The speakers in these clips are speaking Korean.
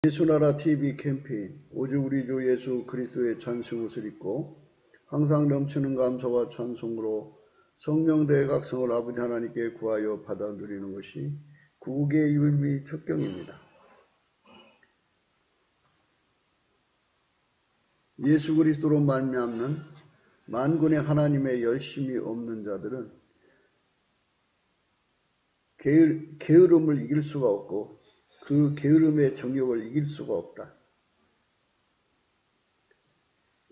예수나라 TV 캠페인 오직 우리 주 예수 그리스도의 찬송 옷을 입고 항상 넘치는 감사와 찬송으로 성령 대각성을 아버지 하나님께 구하여 받아 누리는 것이 구국의 율미 척경입니다. 예수 그리스도로 말미암는 만군의 하나님의 열심이 없는 자들은 게으름을 이길 수가 없고 그 게으름의 정욕을 이길 수가 없다.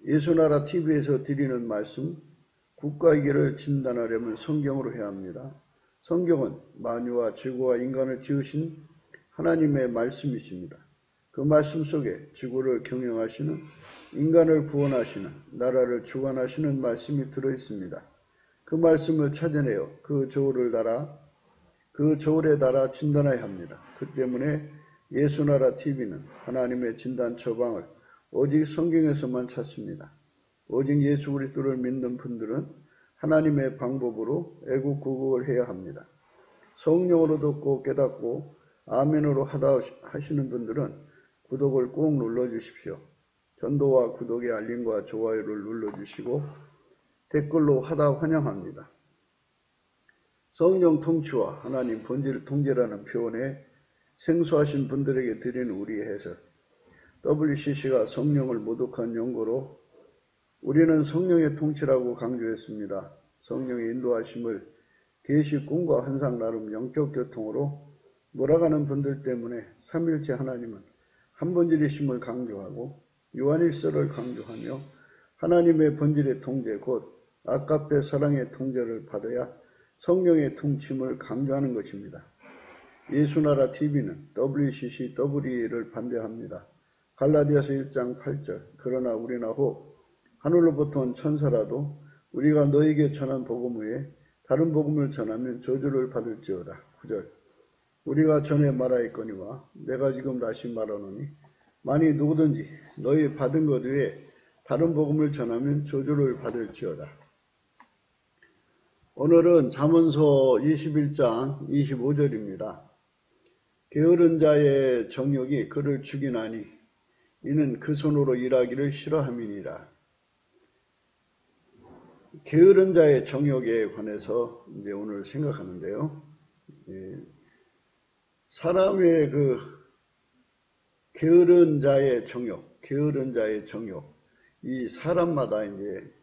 예수나라 TV에서 드리는 말씀, 국가위기를 진단하려면 성경으로 해야 합니다. 성경은 만유와 지구와 인간을 지으신 하나님의 말씀이십니다. 그 말씀 속에 지구를 경영하시는, 인간을 구원하시는, 나라를 주관하시는 말씀이 들어있습니다. 그 말씀을 찾아내어 그 저울에 달아 진단해야 합니다. 그 때문에 예수나라 TV는 하나님의 진단 처방을 오직 성경에서만 찾습니다. 오직 예수 그리스도를 믿는 분들은 하나님의 방법으로 애국구국을 해야 합니다. 성령으로 듣고 깨닫고 아멘으로 하다 하시는 분들은 구독을 꼭 눌러주십시오. 전도와 구독의 알림과 좋아요를 눌러주시고 댓글로 하다 환영합니다. 성령 통치와 하나님 본질 통제라는 표현에 생소하신 분들에게 드리는 우리의 해설. WCC가 성령을 모독한 연고로 우리는 성령의 통치라고 강조했습니다. 성령의 인도하심을 계시, 꿈과 환상 나름 영적 교통으로 몰아가는 분들 때문에 삼일체 하나님은 한 본질이심을 강조하고 요한일서를 강조하며 하나님의 본질의 통제 곧 아까페 사랑의 통제를 받아야 성령의 통침을 강조하는 것입니다. 예수나라 TV는 WCC, WE를 반대합니다. 갈라디아서 1장 8절 그러나 우리나 혹 하늘로부터 온 천사라도 우리가 너에게 전한 복음 외에 다른 복음을 전하면 저주를 받을지어다. 9절 우리가 전에 말하였거니와 내가 지금 다시 말하노니 만일 누구든지 너희 받은 것 외에 다른 복음을 전하면 저주를 받을지어다. 오늘은 잠언서 21장 25절입니다. 게으른 자의 정욕이 그를 죽이나니 이는 그 손으로 일하기를 싫어함이니라. 게으른 자의 정욕에 관해서 이제 오늘 생각하는데요. 사람의 그 게으른 자의 정욕, 이 사람마다 이제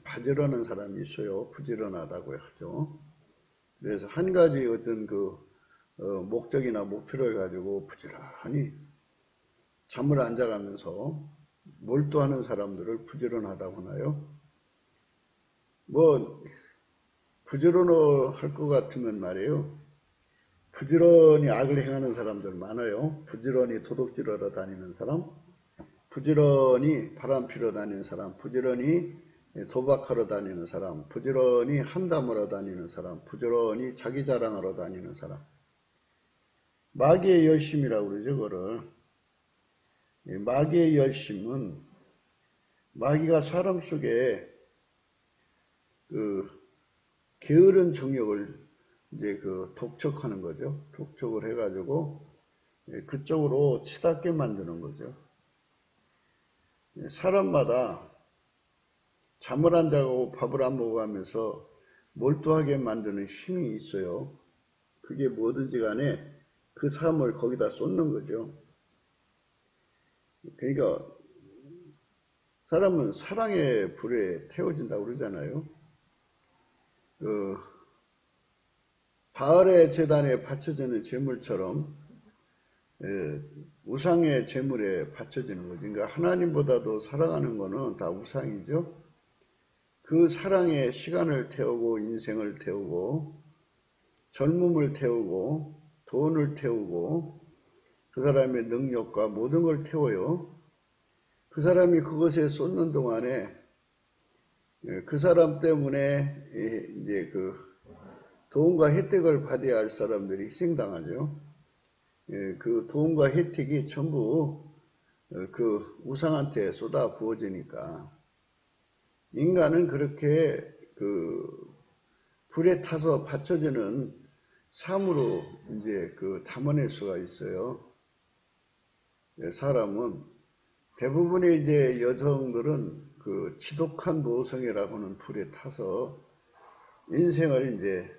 바지런한 사람이 있어요. 부지런하다고 하죠. 그래서 한 가지 어떤 목적이나 목표를 가지고 부지런히 잠을 안 자가면서 몰두하는 사람들을 부지런하다고 하나요? 부지런할 것 같으면 말이에요. 부지런히 악을 행하는 사람들 많아요. 부지런히 도둑질하러 다니는 사람, 부지런히 바람 피러 다니는 사람, 부지런히 도박하러 다니는 사람, 부지런히 한담하러 다니는 사람, 부지런히 자기 자랑하러 다니는 사람. 마귀의 열심이라고 그러죠, 그거를. 마귀의 열심은 마귀가 사람 속에 게으른 정욕을 이제 독촉하는 거죠. 독촉을 해가지고 그쪽으로 치닫게 만드는 거죠. 사람마다 잠을 안 자고 밥을 안 먹어가면서 몰두하게 만드는 힘이 있어요. 그게 뭐든지 간에 그 삶을 거기다 쏟는 거죠. 그러니까 사람은 사랑의 불에 태워진다고 그러잖아요. 바알의 제단에 바쳐지는 제물처럼 우상의 제물에 바쳐지는 거죠. 그러니까 하나님보다도 사랑하는 거는 다 우상이죠. 그 사랑에 시간을 태우고 인생을 태우고 젊음을 태우고 돈을 태우고 그 사람의 능력과 모든 걸 태워요. 그 사람이 그것에 쏟는 동안에 그 사람 때문에 이제 도움과 혜택을 받아야 할 사람들이 희생당하죠. 그 도움과 혜택이 전부 그 우상한테 쏟아 부어지니까 인간은 그렇게 불에 타서 받쳐지는 삶으로 이제 담아낼 수가 있어요. 사람은 대부분의 이제 여성들은 그 지독한 모성애라고 하는 불에 타서 인생을 이제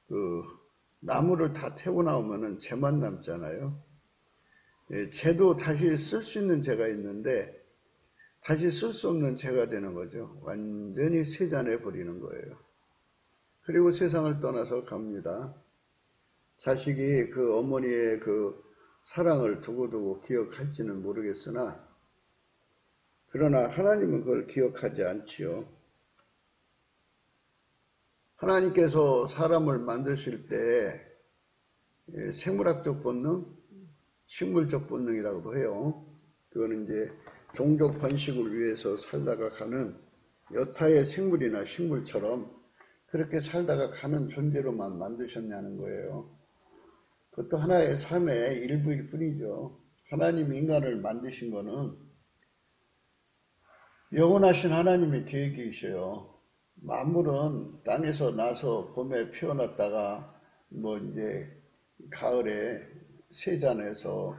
그 나무를 다 태고 나오면은 재만 남잖아요. 재도 다시 쓸 수 있는 재가 있는데 다시 쓸 수 없는 재가 되는 거죠. 완전히 세잔해 버리는 거예요. 그리고 세상을 떠나서 갑니다. 자식이 그 어머니의 그 사랑을 두고두고 기억할지는 모르겠으나 그러나 하나님은 그걸 기억하지 않지요. 하나님께서 사람을 만드실 때 생물학적 본능, 식물적 본능이라고도 해요. 그거는 이제 종족 번식을 위해서 살다가 가는 여타의 생물이나 식물처럼 그렇게 살다가 가는 존재로만 만드셨냐는 거예요. 그것도 하나의 삶의 일부일 뿐이죠. 하나님이 인간을 만드신 거는 영원하신 하나님의 계획이셔요. 만물은 땅에서 나서 봄에 피어났다가 뭐 이제 가을에 세잔해서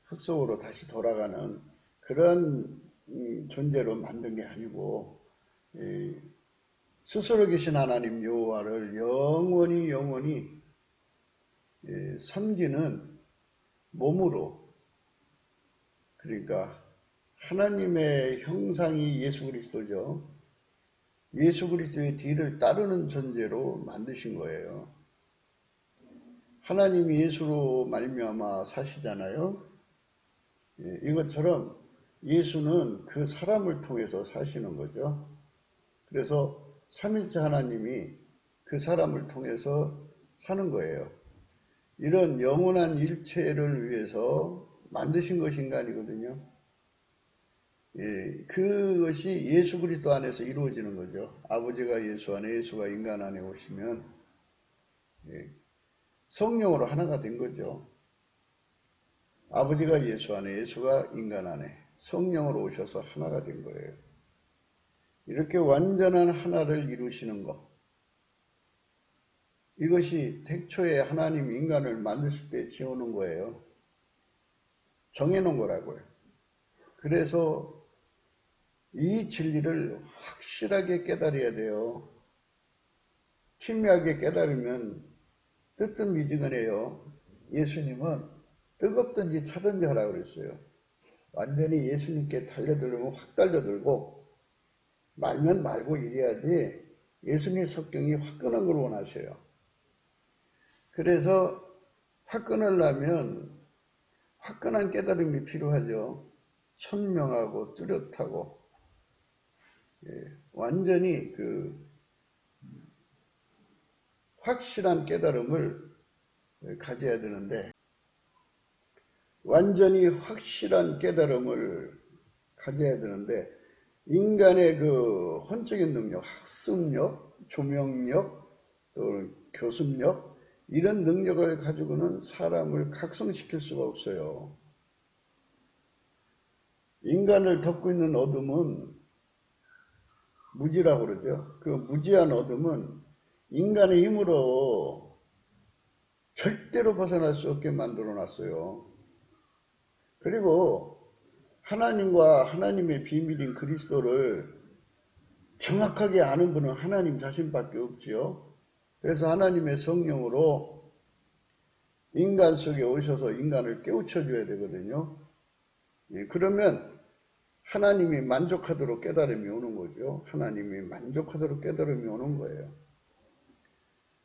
흙 속으로 다시 돌아가는 그런 존재로 만든 게 아니고 스스로 계신 하나님 여호와를 영원히 섬기는 몸으로, 그러니까 하나님의 형상이 예수 그리스도죠. 예수 그리스도의 뒤를 따르는 존재로 만드신 거예요. 하나님이 예수로 말미암아 사시잖아요. 이것처럼 예수는 그 사람을 통해서 사시는 거죠. 그래서 삼일째 하나님이 그 사람을 통해서 사는 거예요. 이런 영원한 일체를 위해서 만드신 것이 인간이거든요. 그것이 예수 그리스도 안에서 이루어지는 거죠. 아버지가 예수 안에, 예수가 인간 안에 오시면 성령으로 하나가 된 거죠. 아버지가 예수 안에, 예수가 인간 안에 성령으로 오셔서 하나가 된 거예요. 이렇게 완전한 하나를 이루시는 것, 이것이 태초에 하나님 인간을 만드실 때 지어놓은 거예요. 정해놓은 거라고요. 그래서 이 진리를 확실하게 깨달아야 돼요. 친밀하게 깨달으면 뜨뜻미지근해요. 예수님은 뜨겁든지 차든지 하라고 그랬어요. 완전히 예수님께 달려들면 확 달려들고 말면 말고 이래야지 예수님 성경이 화끈한 걸 원하셔요. 그래서 화끈하려면 화끈한 깨달음이 필요하죠. 선명하고 뚜렷하고 완전히 그 확실한 깨달음을 가져야 되는데 완전히 확실한 깨달음을 가져야 되는데 인간의 그 혼적인 능력, 학습력, 조명력, 또 교습력 이런 능력을 가지고는 사람을 각성시킬 수가 없어요. 인간을 덮고 있는 어둠은 무지라고 그러죠. 그 무지한 어둠은 인간의 힘으로 절대로 벗어날 수 없게 만들어 놨어요. 그리고 하나님과 하나님의 비밀인 그리스도를 정확하게 아는 분은 하나님 자신밖에 없지요. 그래서 하나님의 성령으로 인간 속에 오셔서 인간을 깨우쳐 줘야 되거든요. 그러면 하나님이 만족하도록 깨달음이 오는 거죠. 하나님이 만족하도록 깨달음이 오는 거예요.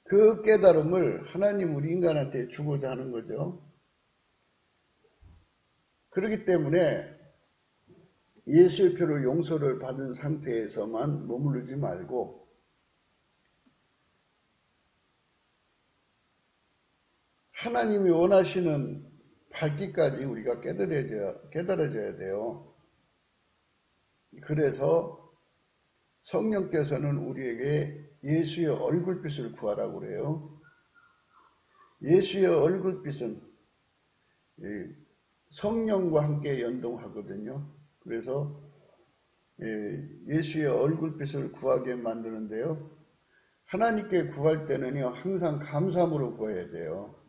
그 깨달음을 하나님 우리 인간한테 주고자 하는 거죠. 그렇기 때문에 예수의 피로 용서를 받은 상태에서만 머무르지 말고 하나님이 원하시는 밝기까지 우리가 깨달아져야 돼요. 그래서 성령께서는 우리에게 예수의 얼굴빛을 구하라고 그래요. 예수의 얼굴빛은 성령과 함께 연동하거든요. 그래서 예수의 얼굴빛을 구하게 만드는데요. 하나님께 구할 때는요, 항상 감사함으로 구해야 돼요.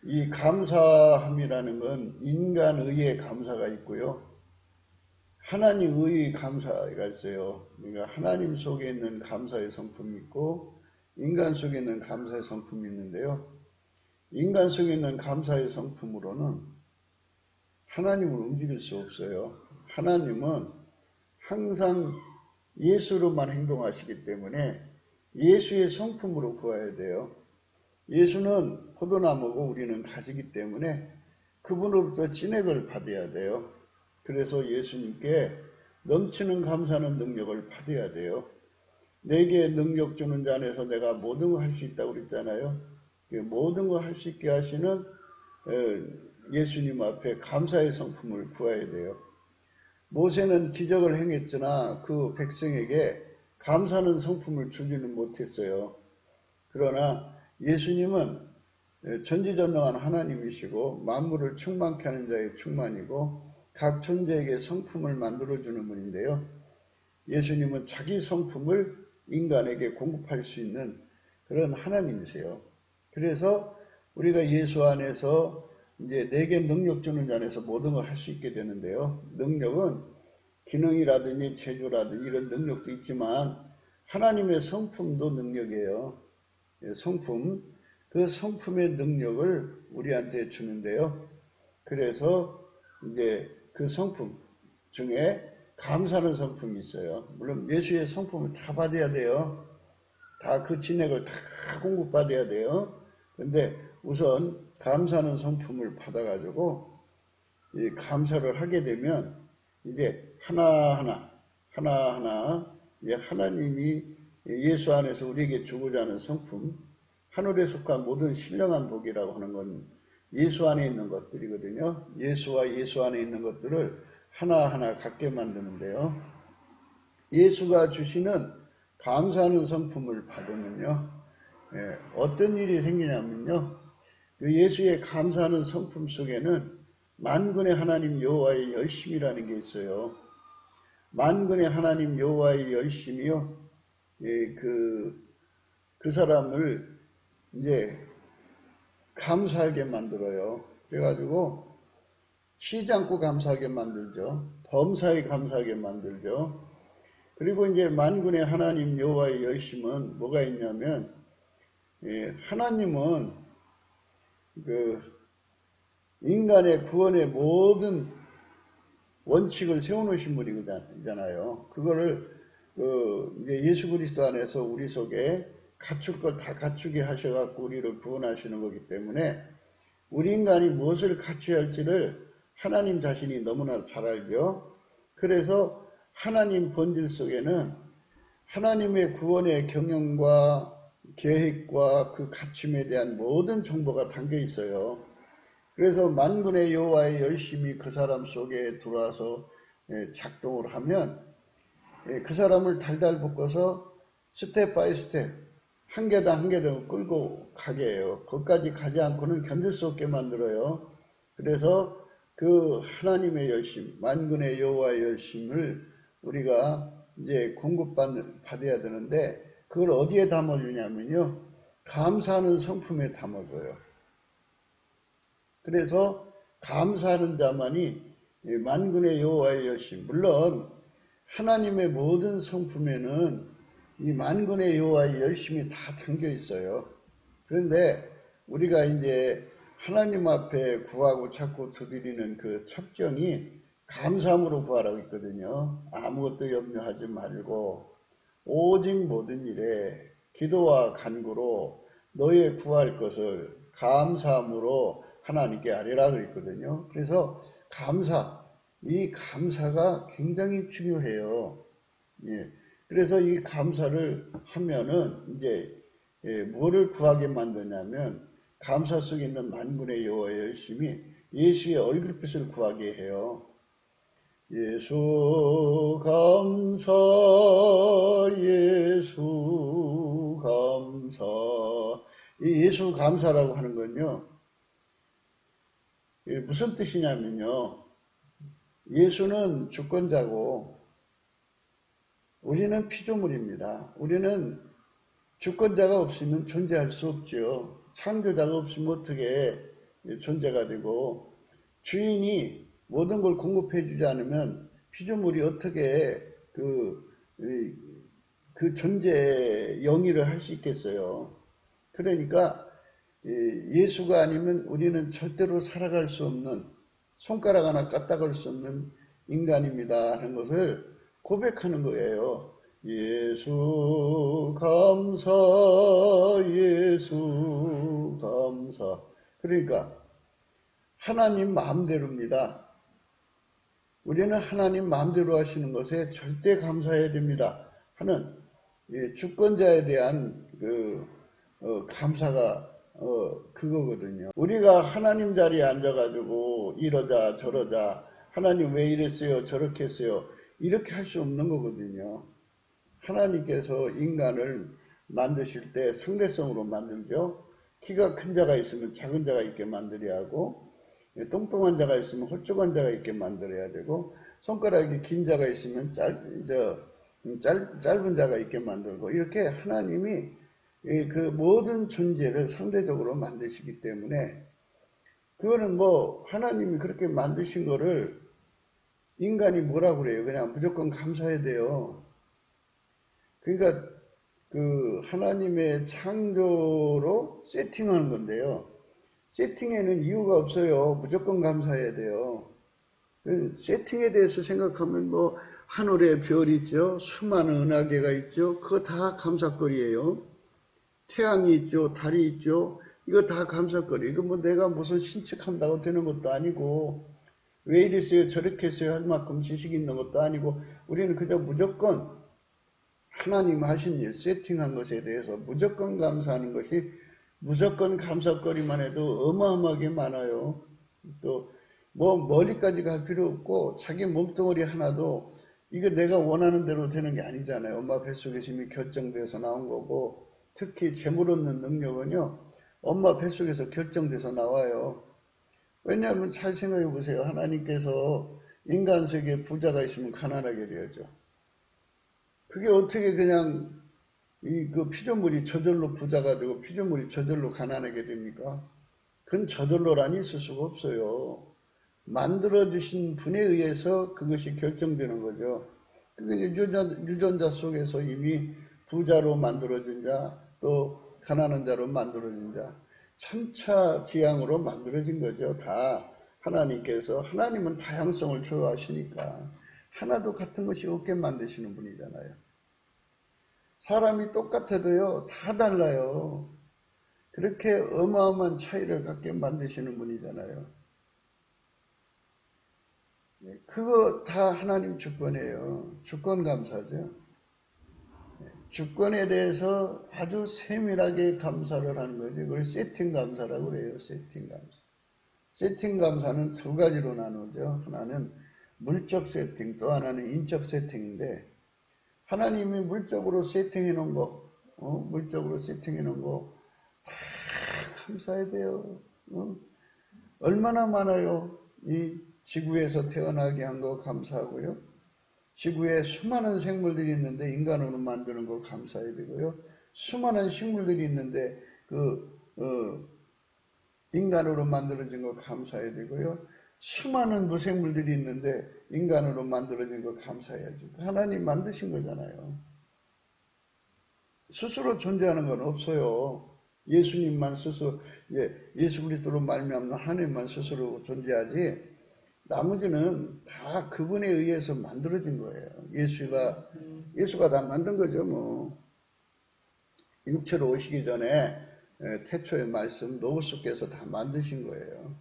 이 감사함이라는 건 인간의의 감사가 있고요. 하나님의 감사가 있어요. 그러니까 하나님 속에 있는 감사의 성품이 있고 인간 속에 있는 감사의 성품이 있는데요. 인간 속에 있는 감사의 성품으로는 하나님을 움직일 수 없어요. 하나님은 항상 예수로만 행동하시기 때문에 예수의 성품으로 구해야 돼요. 예수는 포도나무고 우리는 가지기 때문에 그분으로부터 진액을 받아야 돼요. 그래서 예수님께 넘치는 감사하는 능력을 받아야 돼요. 내게 능력 주는 자 안에서 내가 모든 걸 할 수 있다고 그랬잖아요. 모든 걸 할 수 있게 하시는 예수님 앞에 감사의 성품을 구해야 돼요. 모세는 기적을 행했으나 그 백성에게 감사하는 성품을 주지는 못했어요. 그러나 예수님은 전지전능한 하나님이시고 만물을 충만케 하는 자의 충만이고 각 존재에게 성품을 만들어주는 분인데요. 예수님은 자기 성품을 인간에게 공급할 수 있는 그런 하나님이세요. 그래서 우리가 예수 안에서 이제 내게 능력 주는 자 안에서 모든 걸 할 수 있게 되는데요. 능력은 기능이라든지 재주라든지 이런 능력도 있지만 하나님의 성품도 능력이에요. 성품, 그 성품의 능력을 우리한테 주는데요. 그래서 이제 그 성품 중에 감사하는 성품이 있어요. 물론 예수의 성품을 다 받아야 돼요. 다 그 진액을 다 공급받아야 돼요. 그런데 우선 감사하는 성품을 받아가지고 이 감사를 하게 되면 이제 하나하나 이제 하나님이 예수 안에서 우리에게 주고자 하는 성품, 하늘에 속한 모든 신령한 복이라고 하는 건 예수 안에 있는 것들이거든요. 예수와 예수 안에 있는 것들을 하나하나 갖게 만드는데요. 예수가 주시는 감사하는 성품을 받으면요. 어떤 일이 생기냐면요. 예수의 감사하는 성품 속에는 만군의 하나님 여호와의 열심이라는 게 있어요. 만군의 하나님 여호와의 열심이요. 그 사람을 이제 감사하게 만들어요. 그래가지고 쉬지 않고 감사하게 만들죠. 범사에 감사하게 만들죠. 그리고 이제 만군의 하나님 여호와의 열심은 뭐가 있냐면 하나님은 그 인간의 구원의 모든 원칙을 세워놓으신 분이잖아요. 그거를 이제 예수 그리스도 안에서 우리 속에 갖출 걸 다 갖추게 하셔갖고 우리를 구원하시는 거기 때문에 우리 인간이 무엇을 갖춰야 할지를 하나님 자신이 너무나 잘 알죠. 그래서 하나님 본질 속에는 하나님의 구원의 경영과 계획과 그 갖춤에 대한 모든 정보가 담겨 있어요. 그래서 만군의 여호와의 열심이 그 사람 속에 들어와서 작동을 하면 그 사람을 달달 볶아서 스텝 바이 스텝 한 계단 한 계단 끌고 가게 해요. 거기까지 가지 않고는 견딜 수 없게 만들어요. 그래서 그 하나님의 열심, 만군의 여호와의 열심을 우리가 이제 공급받아야 되는데 그걸 어디에 담아주냐면요. 감사하는 성품에 담아줘요. 그래서 감사하는 자만이 만군의 여호와의 열심, 물론 하나님의 모든 성품에는 이 만군의 여호와의 열심이 다 담겨 있어요. 그런데 우리가 이제 하나님 앞에 구하고 찾고 두드리는 그 첩경이 감사함으로 구하라고 있거든요. 아무것도 염려하지 말고 오직 모든 일에 기도와 간구로 너의 구할 것을 감사함으로 하나님께 아뢰라 그랬거든요. 그래서 이 감사가 굉장히 중요해요. 예. 그래서 이 감사를 하면은 이제 뭐를 구하게 만드냐면 감사 속에 있는 만군의 여호와의 열심이 예수의 얼굴빛을 구하게 해요. 예수 감사, 예수 감사. 이 예수 감사라고 하는 건요. 무슨 뜻이냐면요. 예수는 주권자고 우리는 피조물입니다. 우리는 주권자가 없이는 존재할 수 없죠. 창조자가 없으면 어떻게 존재가 되고, 주인이 모든 걸 공급해 주지 않으면 피조물이 어떻게 그 존재의 영위를 할 수 있겠어요. 그러니까 예수가 아니면 우리는 절대로 살아갈 수 없는, 손가락 하나 까딱할 수 없는 인간입니다 하는 것을 고백하는 거예요. 예수 감사, 예수 감사. 그러니까 하나님 마음대로입니다. 우리는 하나님 마음대로 하시는 것에 절대 감사해야 됩니다 하는 주권자에 대한 감사가 그거거든요. 우리가 하나님 자리에 앉아가지고 이러자 저러자, 하나님 왜 이랬어요 저렇게 했어요, 이렇게 할 수 없는 거거든요. 하나님께서 인간을 만드실 때 상대성으로 만들죠. 키가 큰 자가 있으면 작은 자가 있게 만들어야 하고, 뚱뚱한 자가 있으면 홀쭉한 자가 있게 만들어야 되고, 손가락이 긴 자가 있으면 짧은 자가 있게 만들고, 이렇게 하나님이 그 모든 존재를 상대적으로 만드시기 때문에, 그거는 뭐 하나님이 그렇게 만드신 거를 인간이 뭐라고 그래요? 그냥 무조건 감사해야 돼요. 그러니까 그 하나님의 창조로 세팅하는 건데요. 세팅에는 이유가 없어요. 무조건 감사해야 돼요. 세팅에 대해서 생각하면 뭐 하늘에 별이 있죠. 수많은 은하계가 있죠. 그거 다 감사거리예요. 태양이 있죠. 달이 있죠. 이거 다 감사거리. 이거 뭐 내가 무슨 신측한다고 되는 것도 아니고, 왜 이랬어요 저렇게 했어요 할 만큼 지식이 있는 것도 아니고, 우리는 그저 무조건 하나님 하신 일, 세팅한 것에 대해서 무조건 감사하는 것이, 무조건 감사거리만 해도 어마어마하게 많아요. 또 뭐 멀리까지 갈 필요 없고, 자기 몸뚱어리 하나도 이게 내가 원하는 대로 되는 게 아니잖아요. 엄마 뱃속에서 이미 결정돼서 나온 거고, 특히 재물 얻는 능력은요, 엄마 뱃속에서 결정돼서 나와요. 왜냐하면 잘 생각해 보세요. 하나님께서 인간 세계에 부자가 있으면 가난하게 되었죠. 그게 어떻게 그냥 그 피조물이 저절로 부자가 되고 피조물이 저절로 가난하게 됩니까? 그건 저절로라니 있을 수가 없어요. 만들어주신 분에 의해서 그것이 결정되는 거죠. 그게 유전자 속에서 이미 부자로 만들어진 자, 또 가난한 자로 만들어진 자, 천차지향으로 만들어진 거죠. 다 하나님께서, 하나님은 다양성을 좋아하시니까 하나도 같은 것이 없게 만드시는 분이잖아요. 사람이 똑같아도요, 다 달라요. 그렇게 어마어마한 차이를 갖게 만드시는 분이잖아요. 그거 다 하나님 주권이에요. 주권 감사죠. 주권에 대해서 아주 세밀하게 감사를 하는 거죠. 그걸 세팅 감사라고 그래요. 세팅 감사. 세팅 감사는 두 가지로 나누죠. 하나는 물적 세팅, 또 하나는 인적 세팅인데, 하나님이 물적으로 세팅해 놓은 거, 물적으로 세팅해 놓은 거 다 감사해야 돼요. 얼마나 많아요. 이 지구에서 태어나게 한 거 감사하고요. 지구에 수많은 생물들이 있는데 인간으로 만드는 거 감사해야 되고요. 수많은 식물들이 있는데 인간으로 만들어진 거 감사해야 되고요. 수많은 무생물들이 있는데 인간으로 만들어진 거 감사해야죠. 하나님 만드신 거잖아요. 스스로 존재하는 건 없어요. 예수님만 스스로, 예수 그리스도로 말미암는 하나님만 스스로 존재하지, 나머지는 다 그분에 의해서 만들어진 거예요. 예수가 다 만든 거죠, 뭐. 육체로 오시기 전에 태초의 말씀 노우스께서 다 만드신 거예요.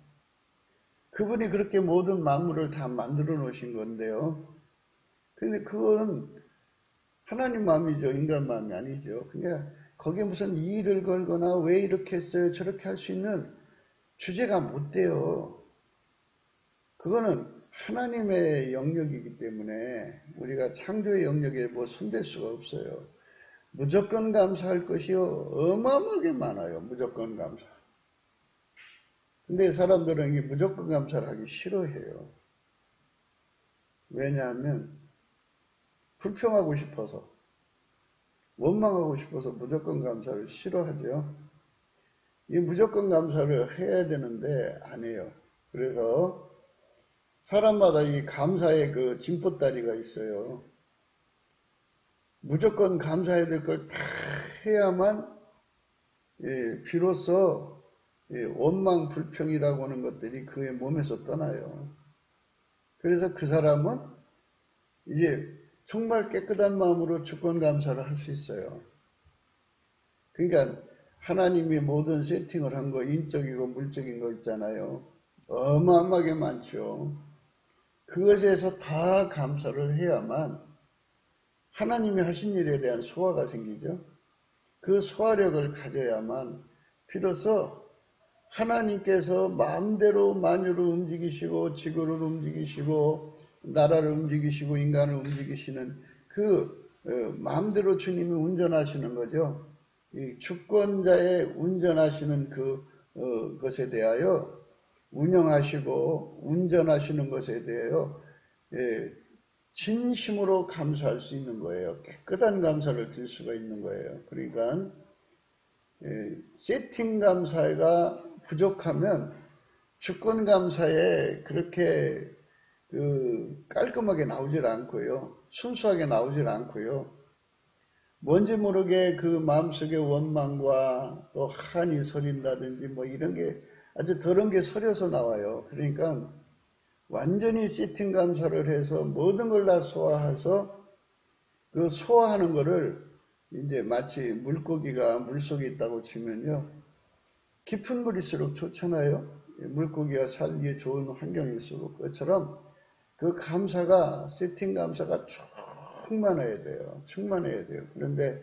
그분이 그렇게 모든 만물을 다 만들어 놓으신 건데요. 근데 그건 하나님 마음이죠. 인간 마음이 아니죠. 그러니까 거기에 무슨 이의를 걸거나 왜 이렇게 했어요 저렇게 할 수 있는 주제가 못 돼요. 그거는 하나님의 영역이기 때문에 우리가 창조의 영역에 뭐 손댈 수가 없어요. 무조건 감사할 것이요 어마어마하게 많아요. 무조건 감사. 근데 사람들은 이 무조건 감사를 하기 싫어해요. 왜냐하면 불평하고 싶어서, 원망하고 싶어서 무조건 감사를 싫어하죠. 이 무조건 감사를 해야 되는데 안 해요. 그래서 사람마다 이 감사의 그 진보다리가 있어요. 무조건 감사해야 될 걸 다 해야만 비로소 원망 불평이라고 하는 것들이 그의 몸에서 떠나요. 그래서 그 사람은 이제 정말 깨끗한 마음으로 주권 감사를 할 수 있어요. 그러니까 하나님이 모든 세팅을 한 거, 인적이고 물적인 거 있잖아요. 어마어마하게 많죠. 그것에서 다 감사를 해야만 하나님이 하신 일에 대한 소화가 생기죠. 그 소화력을 가져야만 비로소 하나님께서 마음대로 만유를 움직이시고 지구를 움직이시고 나라를 움직이시고 인간을 움직이시는 그 마음대로 주님이 운전하시는 거죠. 이 주권자의 운전하시는 것에 대하여 운영하시고 운전하시는 것에 대하여 진심으로 감사할 수 있는 거예요. 깨끗한 감사를 드릴 수가 있는 거예요. 그러니까 세팅 감사가 부족하면 주권 감사에 그렇게 깔끔하게 나오질 않고요. 순수하게 나오질 않고요. 뭔지 모르게 그 마음속에 원망과 또 한이 서린다든지 뭐 이런 게 아주 더러운 게 서려서 나와요. 그러니까 완전히 세팅 감사를 해서 모든 걸 다 소화해서 그 소화하는 거를 이제 마치 물고기가 물속에 있다고 치면요. 깊은 물일수록 좋잖아요. 물고기가 살기에 좋은 환경일수록. 그것처럼 그 감사가, 세팅 감사가 충만해야 돼요. 충만해야 돼요. 그런데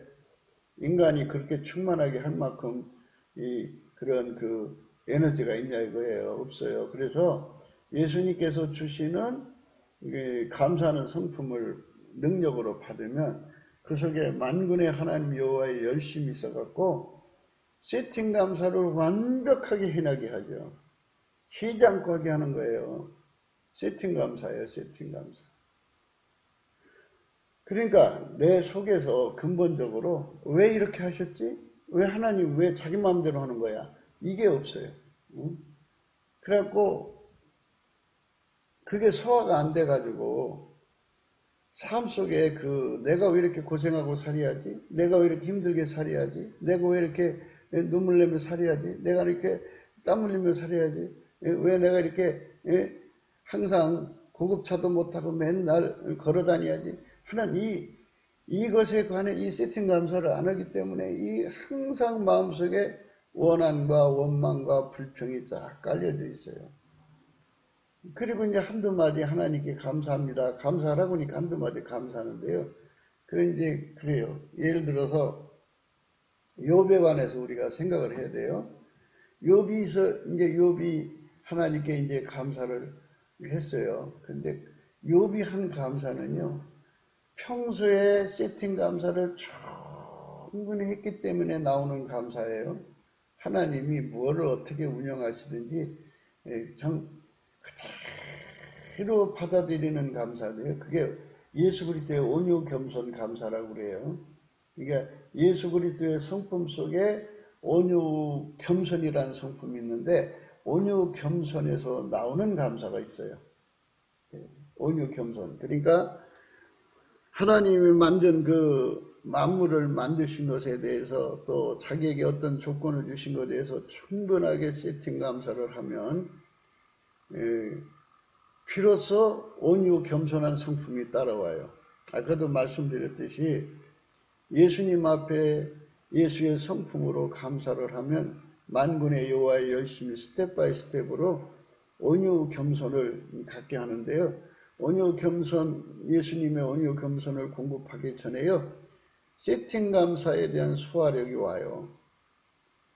인간이 그렇게 충만하게 할 만큼 그런 에너지가 있냐 이거예요. 없어요. 그래서 예수님께서 주시는 감사하는 성품을 능력으로 받으면 그 속에 만군의 하나님 여호와의 열심이 있어갖고 세팅 감사를 완벽하게 해나게 하죠. 쉬지 않고 하게 하는 거예요. 세팅 감사예요. 세팅 감사. 그러니까 내 속에서 근본적으로 왜 이렇게 하셨지? 왜 하나님 왜 자기 마음대로 하는 거야? 이게 없어요. 그래갖고 그게 소화가 안 돼가지고 삶 속에 내가 왜 이렇게 고생하고 살아야지? 내가 왜 이렇게 힘들게 살아야지? 내가 왜 이렇게 눈물 내며 살아야지? 내가 이렇게 땀 흘리며 살아야지? 왜 내가 이렇게 항상 고급차도 못하고 맨날 걸어 다녀야지? 하는 이것에 관해 이 세팅 감사를 안 하기 때문에 항상 마음속에 원한과 원망과 불평이 쫙 깔려져 있어요. 그리고 이제 한두 마디 하나님께 감사합니다. 감사하라고 하니까 한두 마디 감사하는데요. 그래요. 예를 들어서 욥에 관해서 우리가 생각을 해야 돼요. 욥이 하나님께 이제 감사를 했어요. 근데 욥이 한 감사는요. 평소에 세팅 감사를 충분히 했기 때문에 나오는 감사예요. 하나님이 무엇을 어떻게 운영하시든지 그대로 받아들이는 감사인데요. 그게 예수 그리스도의 온유 겸손 감사라고 그래요. 그러니까 예수 그리스도의 성품 속에 온유 겸손이라는 성품이 있는데 온유 겸손에서 나오는 감사가 있어요. 온유 겸손. 그러니까 하나님이 만든 만물을 만드신 것에 대해서 또 자기에게 어떤 조건을 주신 것에 대해서 충분하게 세팅 감사를 하면 비로소 온유 겸손한 성품이 따라와요. 아까도 말씀드렸듯이 예수님 앞에 예수의 성품으로 감사를 하면 만군의 여호와의 열심히 스텝 바이 스텝으로 온유 겸손을 갖게 하는데요. 온유 겸손, 예수님의 온유 겸손을 공급하기 전에요. 세팅 감사에 대한 소화력이 와요.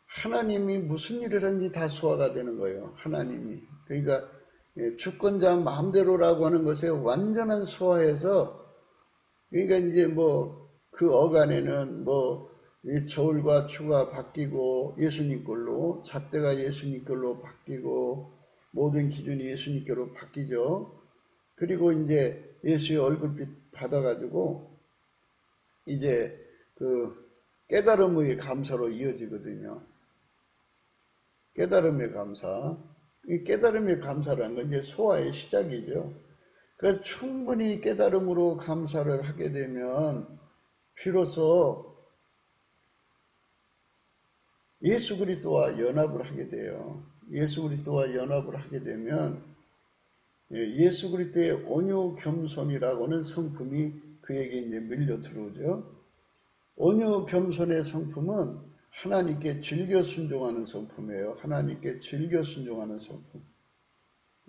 하나님이 무슨 일을 하는지 다 소화가 되는 거예요. 하나님이. 그러니까 주권자 마음대로라고 하는 것에 완전한 소화해서 그러니까 이제 그 어간에는 저울과 추가 바뀌고 예수님 걸로 잣대가 예수님 걸로 바뀌고 모든 기준이 예수님 걸로 바뀌죠. 그리고 이제 예수의 얼굴빛 받아가지고 이제 깨달음의 감사로 이어지거든요. 깨달음의 감사. 이 깨달음의 감사라는 건 이제 소화의 시작이죠. 그래서 충분히 깨달음으로 감사를 하게 되면 비로소 예수 그리스도와 연합을 하게 돼요. 예수 그리스도와 연합을 하게 되면 예수 그리스도의 온유 겸손이라고는 성품이 그에게 이제 밀려 들어오죠. 온유 겸손의 성품은 하나님께 즐겨 순종하는 성품이에요. 하나님께 즐겨 순종하는 성품.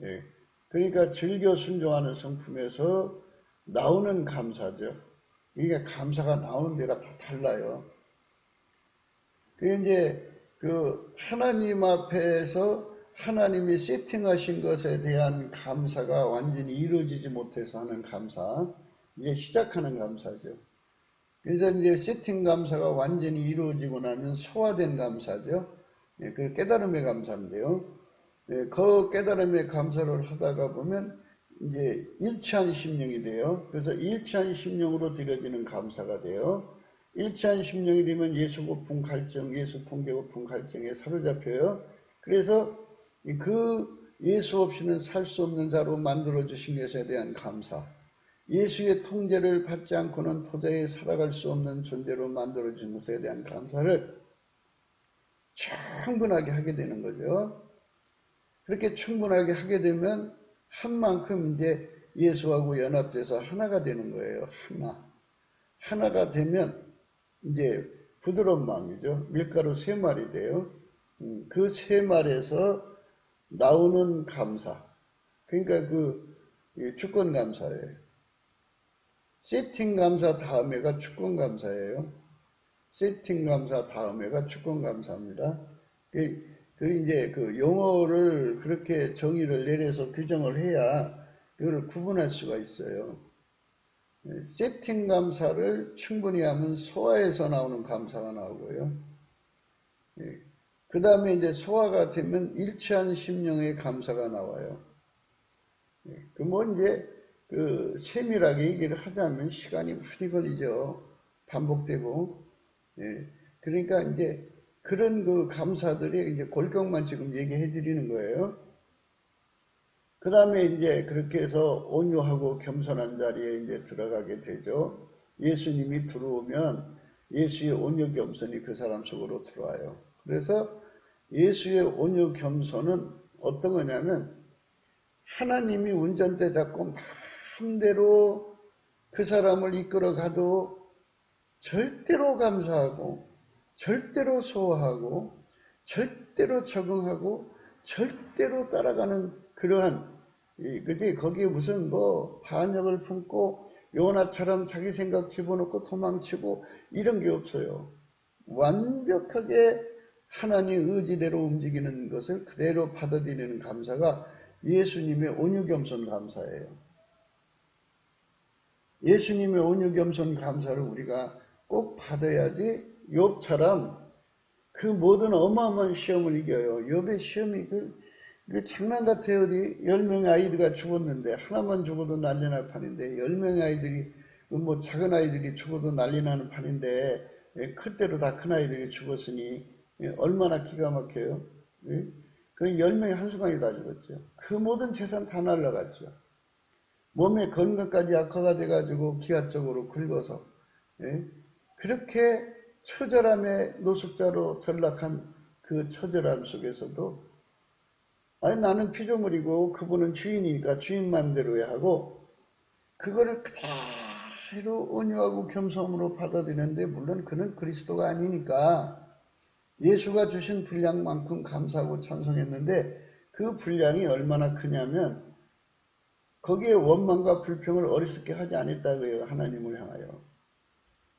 예. 그러니까 즐겨 순종하는 성품에서 나오는 감사죠. 이게 감사가 나오는 데가 다 달라요. 그게 이제 그 하나님 앞에서 하나님이 세팅하신 것에 대한 감사가 완전히 이루어지지 못해서 하는 감사, 이제 시작하는 감사죠. 그래서 이제 세팅 감사가 완전히 이루어지고 나면 소화된 감사죠. 예, 그 깨달음의 감사인데요. 예, 그 깨달음의 감사를 하다가 보면 이제 일치한 심령이 돼요. 그래서 일치한 심령으로 드려지는 감사가 돼요. 일치한 심령이 되면 예수 고품 갈증, 예수 통계 고품 갈증에 사로잡혀요. 그래서 그 예수 없이는 살 수 없는 자로 만들어주신 것에 대한 감사, 예수의 통제를 받지 않고는 도저히 살아갈 수 없는 존재로 만들어진 것에 대한 감사를 충분하게 하게 되는 거죠. 그렇게 충분하게 하게 되면 한 만큼 이제 예수하고 연합돼서 하나가 되는 거예요. 하나가 되면 이제 부드러운 마음이죠. 밀가루 3말이 돼요. 그 3말에서 나오는 감사. 그러니까 그 주권 감사예요. 세팅 감사 다음에가 주권 감사예요. 세팅 감사 다음에가 주권 감사입니다. 그 이제 그 용어를 그렇게 정의를 내려서 규정을 해야 그걸 구분할 수가 있어요. 세팅 감사를 충분히 하면 소화에서 나오는 감사가 나오고요. 그 다음에 이제 소화가 되면 일치한 심령의 감사가 나와요. 그 뭐 이제 그 세밀하게 얘기를 하자면 시간이 많이 걸리죠. 반복되고. 그러니까 이제 그런 그 감사들이 이제 골격만 지금 얘기해 드리는 거예요. 그 다음에 이제 그렇게 해서 온유하고 겸손한 자리에 이제 들어가게 되죠. 예수님이 들어오면 예수의 온유 겸손이 그 사람 속으로 들어와요. 그래서 예수의 온유 겸손은 어떤 거냐면 하나님이 운전대 잡고 마음대로 그 사람을 이끌어 가도 절대로 감사하고 절대로 소화하고 절대로 적응하고 절대로 따라가는 그러한 그지 거기에 무슨 뭐 반역을 품고 요나처럼 자기 생각 집어넣고 도망치고 이런 게 없어요. 완벽하게 하나님의 의지대로 움직이는 것을 그대로 받아들이는 감사가 예수님의 온유겸손 감사예요. 예수님의 온유겸손 감사를 우리가 꼭 받아야지 욥처럼 그 모든 어마어마한 시험을 이겨요. 욥의 시험이 그 장난 같아요. 어디 10명의 아이들이 죽었는데 하나만 죽어도 난리 날 판인데 10명의 아이들이 뭐 작은 아이들이 죽어도 난리 나는 판인데 클 대로 다 큰 아이들이 죽었으니 얼마나 기가 막혀요. 그 10명이 한순간에 다 죽었죠. 그 모든 재산 다 날라갔죠. 몸의 건강까지 악화가 돼가지고 기하적으로 긁어서 그렇게 처절함의 노숙자로 전락한 그 처절함 속에서도 아니 나는 피조물이고 그분은 주인이니까 주인 맘대로 해야 하고 그거를 그대로 온유하고 겸손으로 받아들이는데 물론 그는 그리스도가 아니니까 예수가 주신 분량만큼 감사하고 찬송했는데 그 분량이 얼마나 크냐면 거기에 원망과 불평을 어리석게 하지 않았다고요. 하나님을 향하여.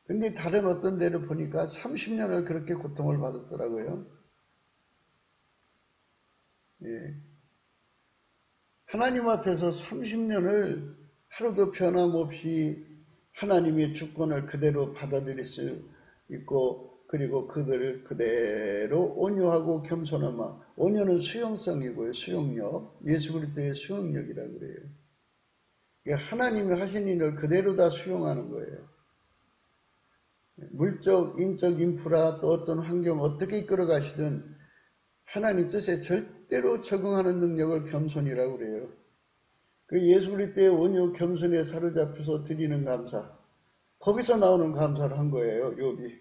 근데 다른 어떤 데를 보니까 30년을 그렇게 고통을 받았더라고요. 예. 하나님 앞에서 30년을 하루도 변함없이 하나님의 주권을 그대로 받아들일 수 있고 그리고 그들을 그대로 온유하고 겸손한 마음. 온유는 수용성이고요. 수용력. 예수 그리스도의 수용력이라고 그래요. 하나님이 하신 일을 그대로 다 수용하는 거예요. 물적, 인적 인프라 또 어떤 환경 어떻게 이끌어 가시든 하나님 뜻에 절대로 적응하는 능력을 겸손이라고 그래요. 그 예수 그리스도의 온유 겸손에 사로잡혀서 드리는 감사, 거기서 나오는 감사를 한 거예요, 욥이.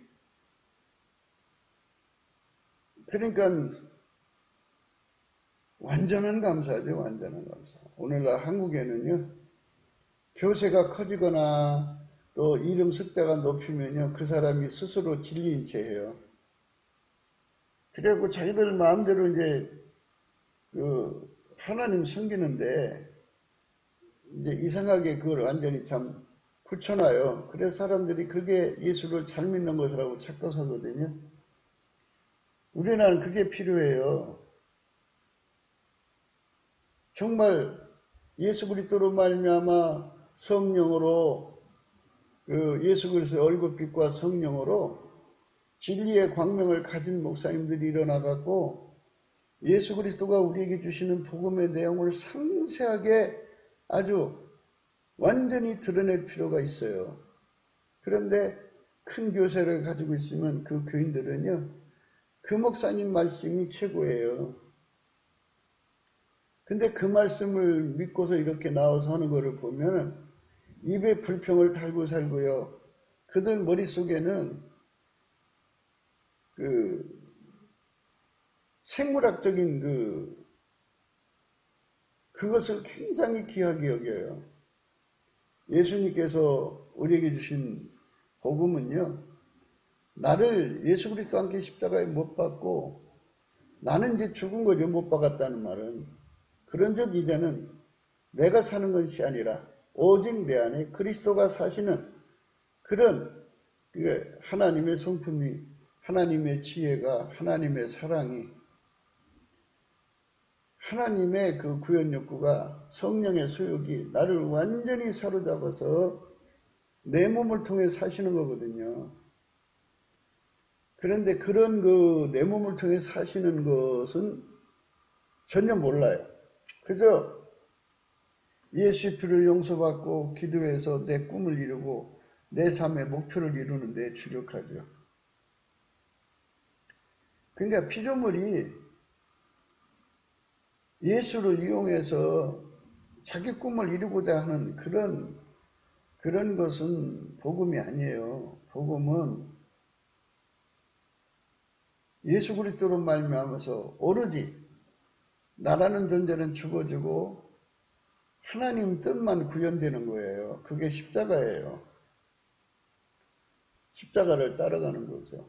그러니까 완전한 감사죠, 완전한 감사. 오늘날 한국에는요, 교세가 커지거나 또 이름 숫자가 높이면요, 그 사람이 스스로 진리인 채 해요. 그래갖고 자기들 마음대로 이제 하나님 섬기는데 이제 이상하게 그걸 완전히 참 굳혀놔요. 그래서 사람들이 그게 예수를 잘 믿는 것이라고 착각하거든요. 우리나라는 그게 필요해요. 정말 예수 그리스도로 말미암아 성령으로 예수 그리스도의 얼굴빛과 성령으로 진리의 광명을 가진 목사님들이 일어나갖고 예수 그리스도가 우리에게 주시는 복음의 내용을 상세하게 아주 완전히 드러낼 필요가 있어요. 그런데 큰 교세를 가지고 있으면 그 교인들은요, 그 목사님 말씀이 최고예요. 근데 그 말씀을 믿고서 이렇게 나와서 하는 것을 보면 입에 불평을 달고 살고요. 그들 머릿속에는 생물학적인 그것을 굉장히 귀하게 여겨요. 예수님께서 우리에게 주신 복음은요, 나를 예수 그리스도와 함께 십자가에 못 박고 나는 이제 죽은 거죠. 못 박았다는 말은. 그런 적 이제는 내가 사는 것이 아니라 오직 내 안에 그리스도가 사시는 그런 하나님의 성품이, 하나님의 지혜가, 하나님의 사랑이, 하나님의 그 구원 욕구가, 성령의 소욕이 나를 완전히 사로잡아서 내 몸을 통해 사시는 거거든요. 그런데 그런 내 몸을 통해 사시는 것은 전혀 몰라요. 그저 예수의 피를 용서받고 기도해서 내 꿈을 이루고 내 삶의 목표를 이루는 데 주력하죠. 그러니까 피조물이 예수를 이용해서 자기 꿈을 이루고자 하는 그런 것은 복음이 아니에요. 복음은 예수 그리스도로 말미암아서 오로지 나라는 존재는 죽어지고 하나님 뜻만 구현되는 거예요. 그게 십자가예요. 십자가를 따라가는 거죠.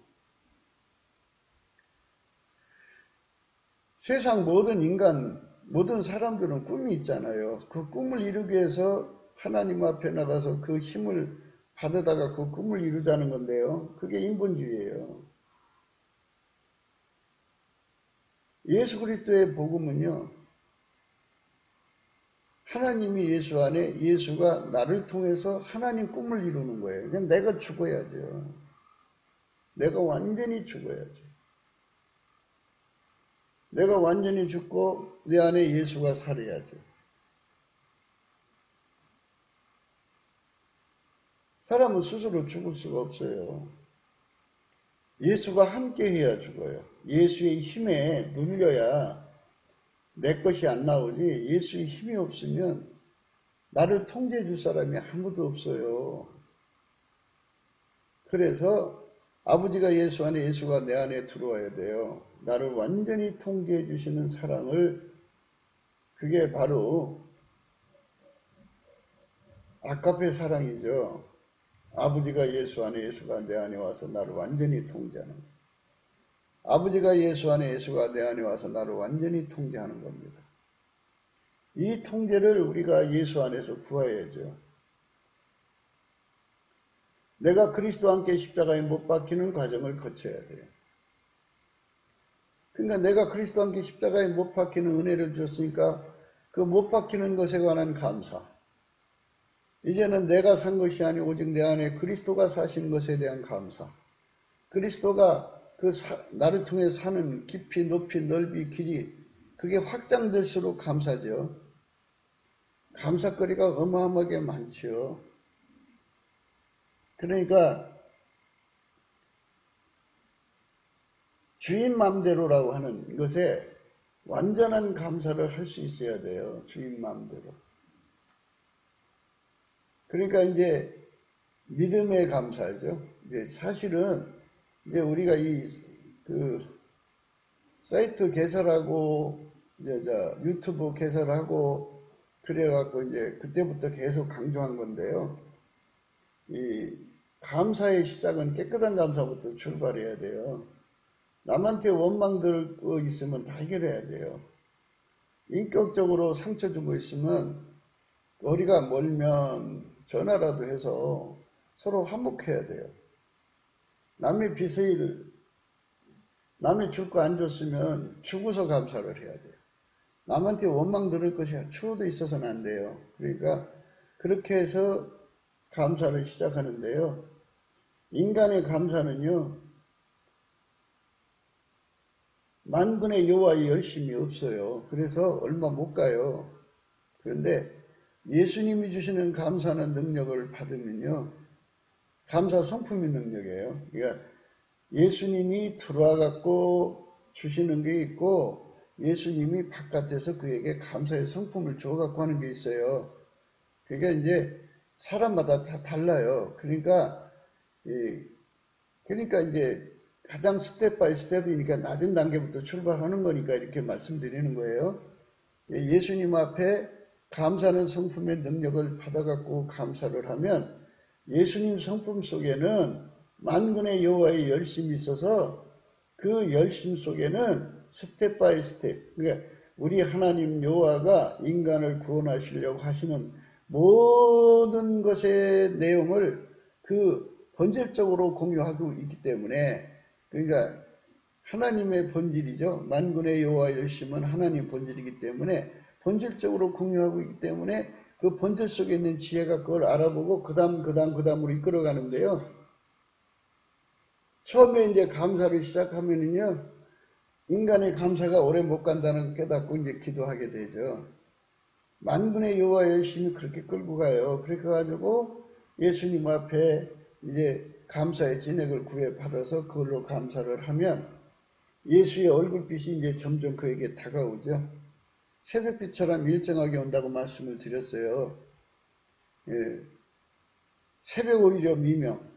세상 모든 인간, 모든 사람들은 꿈이 있잖아요. 그 꿈을 이루기 위해서 하나님 앞에 나가서 그 힘을 받아다가 그 꿈을 이루자는 건데요. 그게 인본주의예요. 예수 그리스도의 복음은요, 하나님이 예수 안에, 예수가 나를 통해서 하나님 꿈을 이루는 거예요. 그냥 내가 죽어야죠. 내가 완전히 죽어야죠. 내가 완전히 죽고 내 안에 예수가 살아야죠. 사람은 스스로 죽을 수가 없어요. 예수가 함께 해야 죽어요. 예수의 힘에 눌려야 내 것이 안 나오지, 예수의 힘이 없으면 나를 통제해 줄 사람이 아무도 없어요. 그래서 아버지가 예수 안에, 예수가 내 안에 들어와야 돼요. 나를 완전히 통제해 주시는 사랑을, 그게 바로 아가페 사랑이죠. 아버지가 예수 안에, 예수가 내 안에 와서 나를 완전히 통제하는 거예요. 아버지가 예수 안에, 예수가 내 안에 와서 나를 완전히 통제하는 겁니다. 이 통제를 우리가 예수 안에서 구해야죠. 내가 그리스도와 함께 십자가에 못 박히는 과정을 거쳐야 돼요. 그러니까 내가 그리스도와 함께 십자가에 못 박히는 은혜를 주셨으니까 그 못 박히는 것에 관한 감사. 이제는 내가 산 것이 아니고 오직 내 안에 그리스도가 사신 것에 대한 감사. 그리스도가 나를 통해 사는 깊이, 높이, 넓이, 길이, 그게 확장될수록 감사죠. 감사거리가 어마어마하게 많죠. 그러니까 주인 맘대로라고 하는 것에 완전한 감사를 할 수 있어야 돼요. 주인 맘대로. 그러니까 이제 믿음의 감사죠. 이제 사실은 이제 우리가 그 사이트 개설하고 이제 유튜브 개설하고 그래갖고 이제 그때부터 계속 강조한 건데요. 이 감사의 시작은 깨끗한 감사부터 출발해야 돼요. 남한테 원망 들고 있으면 다 해결해야 돼요. 인격적으로 상처 주고 있으면 거리가 멀면 전화라도 해서 서로 화목해야 돼요. 남의 빚을 남이 줄 거 안 줬으면 주고서 감사를 해야 돼요. 남한테 원망 들을 것이 추호도 있어서는 안 돼요. 그러니까 그렇게 해서 감사를 시작하는데요. 인간의 감사는요, 만군의 여호와의 열심이 없어요. 그래서 얼마 못 가요. 그런데 예수님이 주시는 감사하는 능력을 받으면요, 감사 성품의 능력이에요. 그러니까 예수님이 들어와 갖고 주시는 게 있고 예수님이 바깥에서 그에게 감사의 성품을 주어 갖고 하는 게 있어요. 그러니까 이제 사람마다 다 달라요. 그러니까 이제 가장 스텝 바이 스텝이니까 낮은 단계부터 출발하는 거니까 이렇게 말씀드리는 거예요. 예수님 앞에 감사하는 성품의 능력을 받아갖고 감사를 하면 예수님 성품 속에는 만군의 여호와의 열심이 있어서 그 열심 속에는 스텝 바이 스텝, 그러니까 우리 하나님 여호와가 인간을 구원하시려고 하시는 모든 것의 내용을 그 본질적으로 공유하고 있기 때문에, 그러니까 하나님의 본질이죠. 만군의 여호와의 열심은 하나님 본질이기 때문에 본질적으로 공유하고 있기 때문에 그 본질 속에 있는 지혜가 그걸 알아보고 그 다음으로 이끌어가는데요. 처음에 이제 감사를 시작하면은요, 인간의 감사가 오래 못 간다는 걸 깨닫고 이제 기도하게 되죠. 만군의 여호와의 열심이 그렇게 끌고 가요. 그렇게 가지고 예수님 앞에 이제 감사의 진액을 구해 받아서 그걸로 감사를 하면 예수의 얼굴빛이 이제 점점 그에게 다가오죠. 새벽빛처럼 일정하게 온다고 말씀을 드렸어요. 예. 새벽 오히려 미명,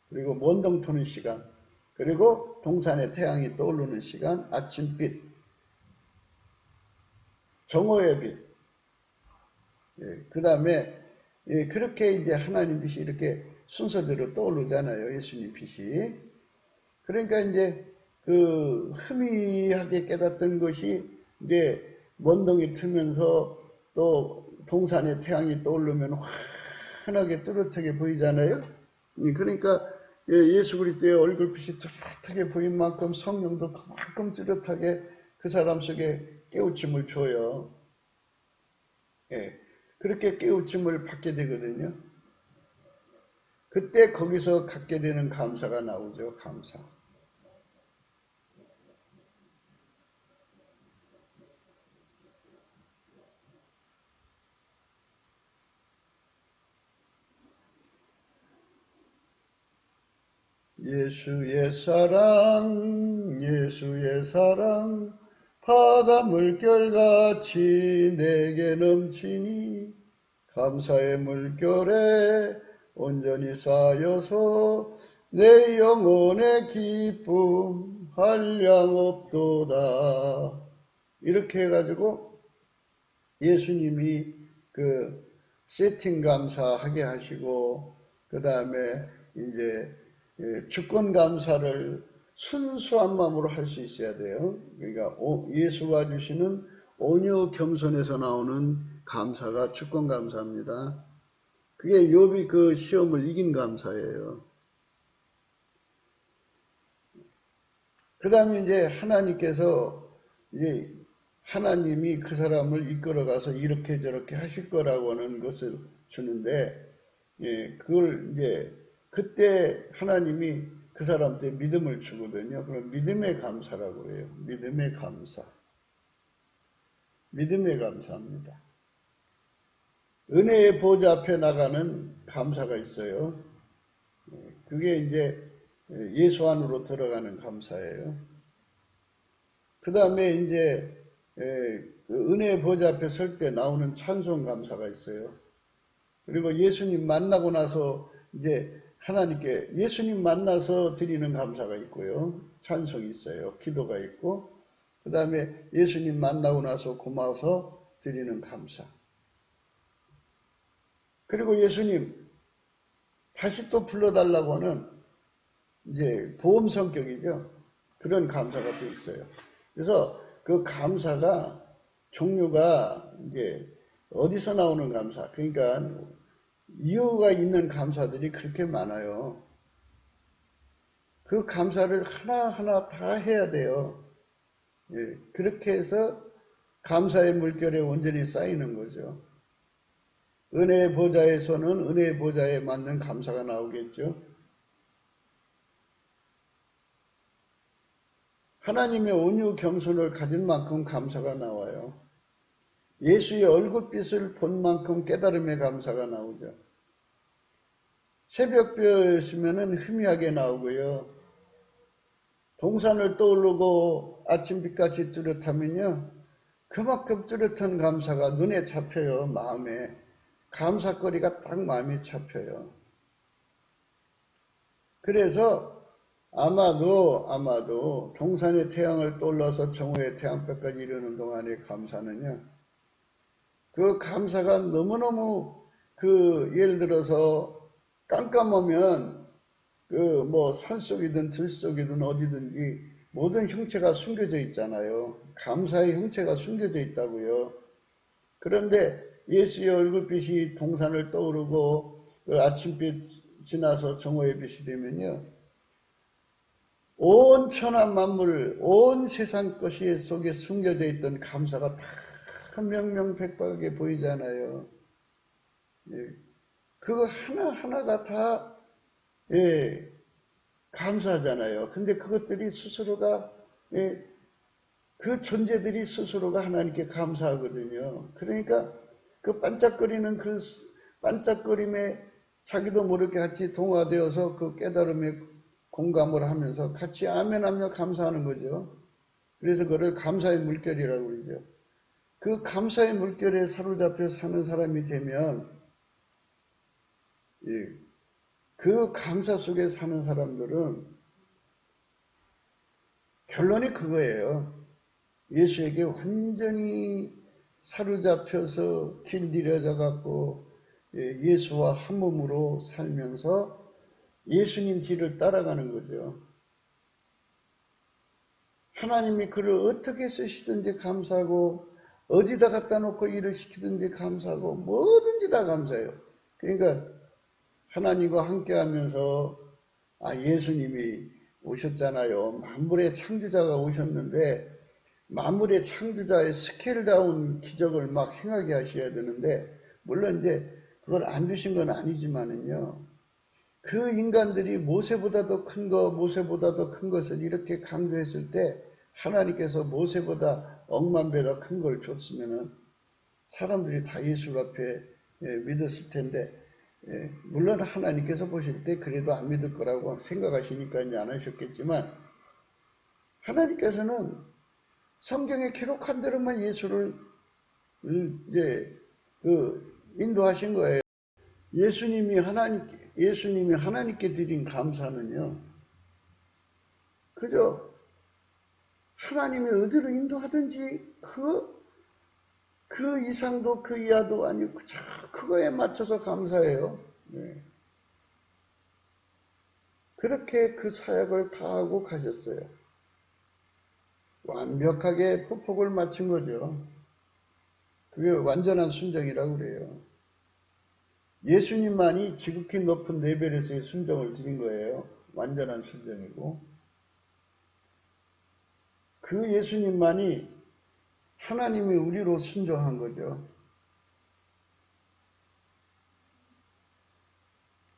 그리고 먼동 토는 시간, 그리고 동산의 태양이 떠오르는 시간, 아침빛, 정오의 빛. 예. 그 다음에 그렇게 이제 하나님 빛이 이렇게 순서대로 떠오르잖아요. 예수님 빛이. 그러니까 이제 그 희미하게 깨닫던 것이 이제 먼동이 트면서 또 동산의 태양이 떠오르면 환하게 뚜렷하게 보이잖아요. 그러니까 예수 그리스도의 얼굴빛이 뚜렷하게 보인 만큼 성령도 그만큼 뚜렷하게 그 사람 속에 깨우침을 줘요. 예, 그렇게 깨우침을 받게 되거든요. 그때 거기서 갖게 되는 감사가 나오죠. 감사. 예수의 사랑, 예수의 사랑, 바다 물결같이 내게 넘치니 감사의 물결에 온전히 쌓여서 내 영혼의 기쁨 한량없도다. 이렇게 해가지고 예수님이 그 세팅 감사하게 하시고 그 다음에 이제 주권 감사를 순수한 마음으로 할 수 있어야 돼요. 그러니까 예수가 주시는 온유 겸손에서 나오는 감사가 주권 감사입니다. 그게 욥이 그 시험을 이긴 감사예요. 그 다음에 이제 하나님께서 이제 하나님이 그 사람을 이끌어가서 이렇게 저렇게 하실 거라고 하는 것을 주는데, 그걸 이제 그때 하나님이 그 사람한테 믿음을 주거든요. 그럼 믿음의 감사라고 해요. 믿음의 감사. 믿음의 감사입니다. 은혜의 보좌 앞에 나가는 감사가 있어요. 그게 이제 예수 안으로 들어가는 감사예요. 그 다음에 이제 그 은혜의 보좌 앞에 설 때 나오는 찬송 감사가 있어요. 그리고 예수님 만나고 나서 이제 하나님께 예수님 만나서 드리는 감사가 있고요. 찬송이 있어요. 기도가 있고 그 다음에 예수님 만나고 나서 고마워서 드리는 감사. 그리고 예수님 다시 또 불러달라고 하는 이제 보험 성격이죠. 그런 감사가 또 있어요. 그래서 그 감사가 종류가 이제 어디서 나오는 감사? 그러니까 이유가 있는 감사들이 그렇게 많아요. 그 감사를 하나하나 다 해야 돼요. 예, 그렇게 해서 감사의 물결에 온전히 쌓이는 거죠. 은혜의 보좌에서는 은혜의 보좌에 맞는 감사가 나오겠죠. 하나님의 온유 겸손을 가진 만큼 감사가 나와요. 예수의 얼굴빛을 본 만큼 깨달음의 감사가 나오죠. 새벽볕이면 희미하게 나오고요. 동산을 떠오르고 아침빛같이 뚜렷하면요. 그만큼 뚜렷한 감사가 눈에 잡혀요. 마음에. 감사거리가 딱 마음에 잡혀요. 그래서 아마도 동산의 태양을 떠올라서 정오의 태양볕까지 이르는 동안의 감사는요. 그 감사가 너무너무 예를 들어서 깜깜하면 산속이든 들속이든 어디든지 모든 형체가 숨겨져 있잖아요. 감사의 형체가 숨겨져 있다고요. 그런데 예수의 얼굴빛이 동산을 떠오르고 그 아침빛 지나서 정오의 빛이 되면요. 온 천하 만물, 온 세상 것이 속에 숨겨져 있던 감사가 다 명명백백하게 보이잖아요. 예. 그거 하나하나가 다 감사하잖아요. 근데 그것들이 스스로가 그 존재들이 스스로가 하나님께 감사하거든요. 그러니까 그 반짝거리는 그 반짝거림에 자기도 모르게 같이 동화되어서 그 깨달음에 공감을 하면서 같이 아멘하며 감사하는 거죠. 그래서 그걸 감사의 물결이라고 그러죠. 그 감사의 물결에 사로잡혀 사는 사람이 되면 그 감사 속에 사는 사람들은 결론이 그거예요. 예수에게 완전히 사로잡혀서 길들여져 갖고 예수와 한 몸으로 살면서 예수님 뒤를 따라가는 거죠. 하나님이 그를 어떻게 쓰시든지 감사하고 어디다 갖다 놓고 일을 시키든지 감사하고 뭐든지 다 감사해요. 그러니까 하나님과 함께 하면서 예수님이 오셨잖아요. 만물의 창조자가 오셨는데 만물의 창조자의 스케일다운 기적을 막 행하게 하셔야 되는데 물론 이제 그걸 안 주신 건 아니지만은요. 그 인간들이 모세보다 더 큰 거, 모세보다 더 큰 것을 이렇게 강조했을 때 하나님께서 모세보다 억만 배나 큰 걸 줬으면은 사람들이 다 예수 앞에 믿었을 텐데 물론 하나님께서 보실 때 그래도 안 믿을 거라고 생각하시니까 이제 안 하셨겠지만 하나님께서는 성경에 기록한 대로만 예수를 이제 인도하신 거예요. 예수님이 하나님께 드린 감사는요. 그저 하나님이 어디로 인도하든지 그 이상도 그 이하도 아니고 그거에 맞춰서 감사해요. 네. 그렇게 그 사역을 다 하고 가셨어요. 완벽하게 포폭을 맞춘 거죠. 그게 완전한 순종이라고 그래요. 예수님만이 지극히 높은 레벨에서의 순종을 드린 거예요. 완전한 순종이고. 그 예수님만이 하나님이 우리로 순종한 거죠.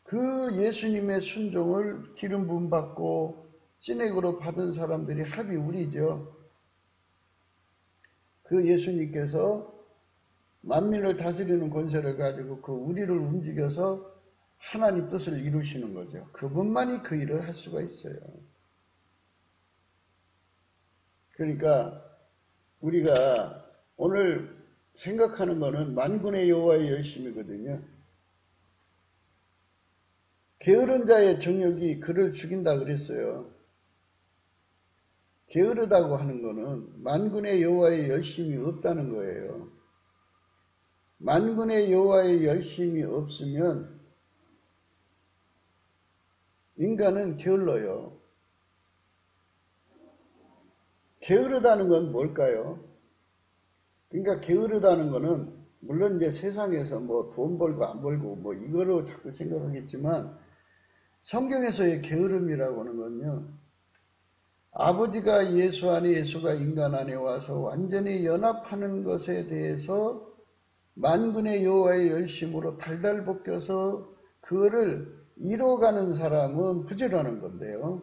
그 예수님의 순종을 기름 부음 받고 찐액으로 받은 사람들이 합이 우리죠. 그 예수님께서 만민을 다스리는 권세를 가지고 그 우리를 움직여서 하나님 뜻을 이루시는 거죠. 그분만이 그 일을 할 수가 있어요. 그러니까 우리가 오늘 생각하는 거는 만군의 여호와의 열심이거든요. 게으른 자의 정욕이 그를 죽인다 그랬어요. 게으르다고 하는 거는 만군의 여호와의 열심이 없다는 거예요. 만군의 여호와의 열심이 없으면 인간은 게을러요. 게으르다는 건 뭘까요? 그러니까 게으르다는 거는 물론 이제 세상에서 뭐 돈 벌고 안 벌고 뭐 이거로 자꾸 생각하겠지만 성경에서의 게으름이라고 하는 건요. 아버지가 예수 안에 예수가 인간 안에 와서 완전히 연합하는 것에 대해서 만군의 여호와의 열심으로 달달 볶여서 그거를 이뤄가는 사람은 부지런한 건데요.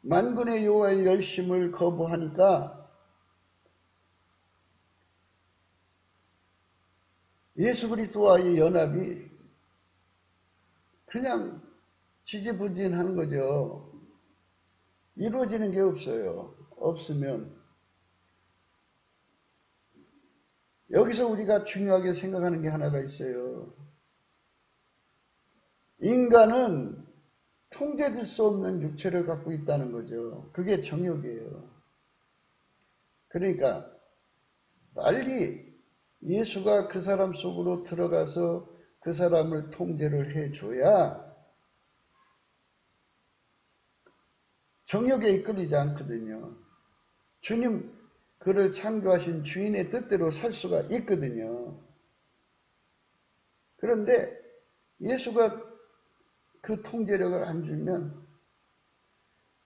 만군의 여호와의 열심을 거부하니까 예수 그리스도와의 연합이 그냥 지지부진하는 거죠. 이루어지는 게 없어요. 없으면 여기서 우리가 중요하게 생각하는 게 하나가 있어요. 인간은 통제될 수 없는 육체를 갖고 있다는 거죠. 그게 정욕이에요. 그러니까 빨리 예수가 그 사람 속으로 들어가서 그 사람을 통제를 해줘야 정욕에 이끌리지 않거든요. 주님 그를 창조하신 주인의 뜻대로 살 수가 있거든요. 그런데 예수가 그 통제력을 안 주면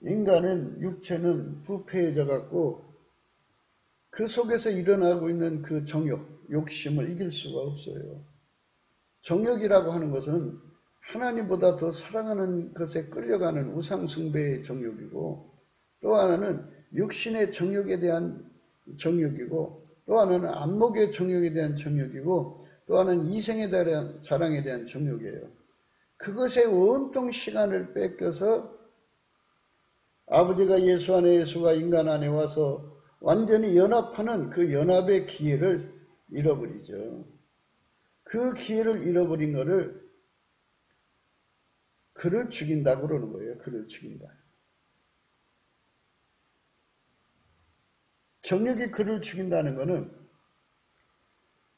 인간은 육체는 부패해져 갖고 그 속에서 일어나고 있는 그 정욕, 욕심을 이길 수가 없어요. 정욕이라고 하는 것은 하나님보다 더 사랑하는 것에 끌려가는 우상숭배의 정욕이고 또 하나는 육신의 정욕에 대한 정욕이고 또 하나는 안목의 정욕에 대한 정욕이고 또 하나는 이생에 대한 자랑에 대한 정욕이에요. 그것에 온통 시간을 뺏겨서 아버지가 예수 안에 예수가 인간 안에 와서 완전히 연합하는 그 연합의 기회를 잃어버리죠. 그 기회를 잃어버린 거를 그를 죽인다고 그러는 거예요. 그를 죽인다. 정욕이 그를 죽인다는 것은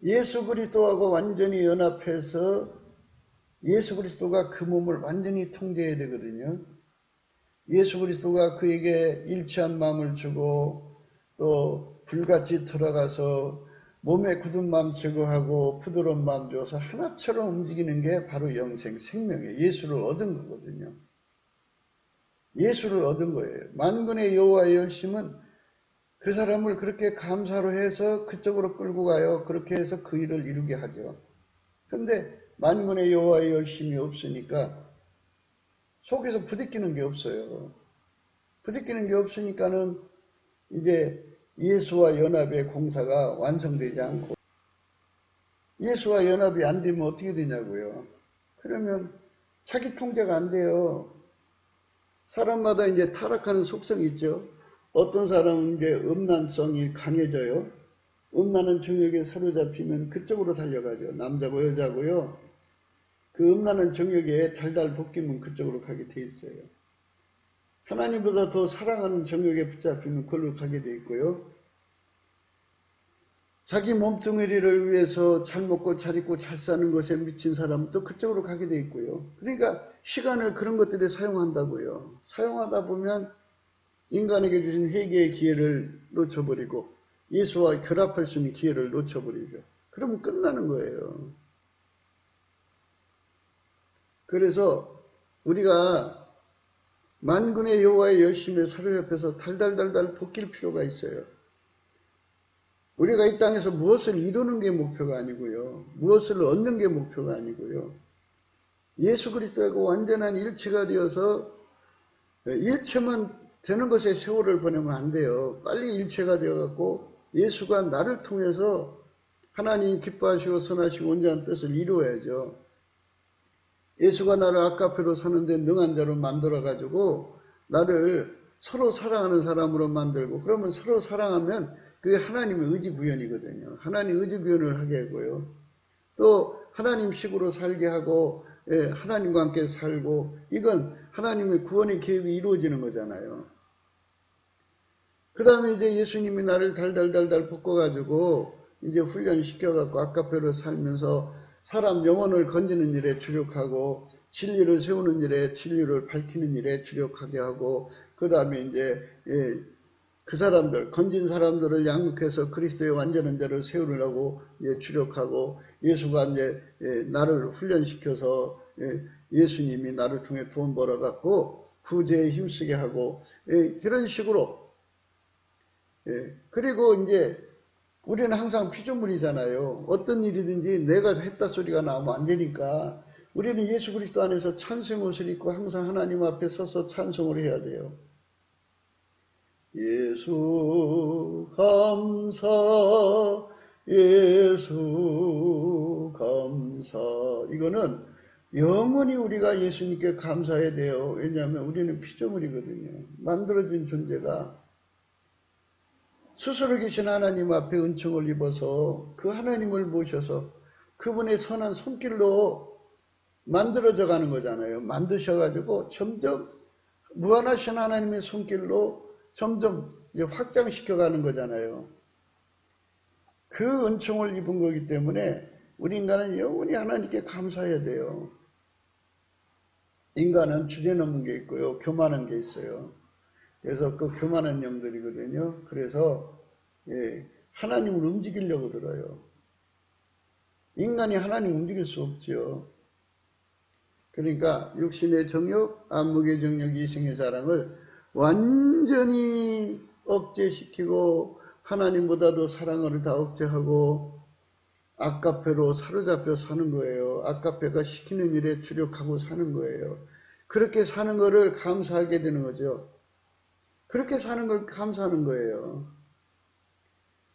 예수 그리스도하고 완전히 연합해서 예수 그리스도가 그 몸을 완전히 통제해야 되거든요. 예수 그리스도가 그에게 일치한 마음을 주고 또 불같이 들어가서 몸에 굳은 마음 제거하고 부드러운 마음 줘서 하나처럼 움직이는 게 바로 영생, 생명이에요. 예수를 얻은 거거든요. 예수를 얻은 거예요. 만군의 여호와의 열심은 그 사람을 그렇게 감사로 해서 그쪽으로 끌고 가요. 그렇게 해서 그 일을 이루게 하죠. 그런데 만군의 여호와의 열심이 없으니까 속에서 부딪히는 게 없어요. 부딪히는 게 없으니까는 이제 예수와 연합의 공사가 완성되지 않고 예수와 연합이 안 되면 어떻게 되냐고요. 그러면 자기 통제가 안 돼요. 사람마다 이제 타락하는 속성이 있죠. 어떤 사람은 이제 음란성이 강해져요. 음란한 정욕에 사로잡히면 그쪽으로 달려가죠. 남자고 여자고요. 그 음란한 정욕에 달달 볶이면 그쪽으로 가게 돼 있어요. 하나님보다 더 사랑하는 정욕에 붙잡히면 그걸로 가게 돼 있고요. 자기 몸뚱이를 위해서 잘 먹고 잘 입고 잘 사는 것에 미친 사람은 또 그쪽으로 가게 돼 있고요. 그러니까 시간을 그런 것들에 사용한다고요. 사용하다 보면 인간에게 주신 회개의 기회를 놓쳐버리고 예수와 결합할 수 있는 기회를 놓쳐버리죠. 그러면 끝나는 거예요. 그래서 우리가 만군의 여호와의 열심에 사로잡혀서 달달달달 볶일 필요가 있어요. 우리가 이 땅에서 무엇을 이루는 게 목표가 아니고요. 무엇을 얻는 게 목표가 아니고요. 예수 그리스도하고 완전한 일체가 되어서 일체만 되는 것에 세월을 보내면 안 돼요. 빨리 일체가 되어갖고 예수가 나를 통해서 하나님 기뻐하시고 선하시고 온전한 뜻을 이루어야죠. 예수가 나를 아까페로 사는데 능한 자로 만들어가지고 나를 서로 사랑하는 사람으로 만들고, 그러면 서로 사랑하면 그게 하나님의 의지 구현이거든요. 하나님 의지 구현을 하게 하고요. 또 하나님 식으로 살게 하고, 하나님과 함께 살고, 이건 하나님의 구원의 계획이 이루어지는 거잖아요. 그 다음에 이제 예수님이 나를 달달달달 볶아가지고 이제 훈련시켜갖고 아까페로 살면서 사람 영혼을 건지는 일에 주력하고, 진리를 세우는 일에, 진리를 밝히는 일에 주력하게 하고, 그 다음에 이제 그 사람들, 건진 사람들을 양육해서 그리스도의 완전한 자를 세우려고 주력하고, 예수가 이제 나를 훈련시켜서 예수님이 나를 통해 돈 벌어갖고 구제에 힘쓰게 하고, 그런 식으로. 그리고 이제 우리는 항상 피조물이잖아요. 어떤 일이든지 내가 했다 소리가 나오면 안 되니까 우리는 예수 그리스도 안에서 찬송의 옷을 입고 항상 하나님 앞에 서서 찬송을 해야 돼요. 예수 감사, 예수 감사. 이거는 영원히 우리가 예수님께 감사해야 돼요. 왜냐하면 우리는 피조물이거든요. 만들어진 존재가 스스로 계신 하나님 앞에 은총을 입어서 그 하나님을 모셔서 그분의 선한 손길로 만들어져 가는 거잖아요. 만드셔가지고 점점 무한하신 하나님의 손길로 점점 확장시켜 가는 거잖아요. 그 은총을 입은 거기 때문에 우리 인간은 영원히 하나님께 감사해야 돼요. 인간은 주제넘은 게 있고요, 교만한 게 있어요. 그래서 그 교만한 영들이거든요. 그래서 하나님을 움직이려고 들어요. 인간이 하나님 움직일 수 없죠. 그러니까 육신의 정욕, 안목의 정욕, 이성의 자랑을 완전히 억제시키고 하나님보다도 사랑을 다 억제하고 아까페로 사로잡혀 사는 거예요. 아까페가 시키는 일에 주력하고 사는 거예요. 그렇게 사는 거를 감사하게 되는 거죠. 그렇게 사는 걸 감사하는 거예요.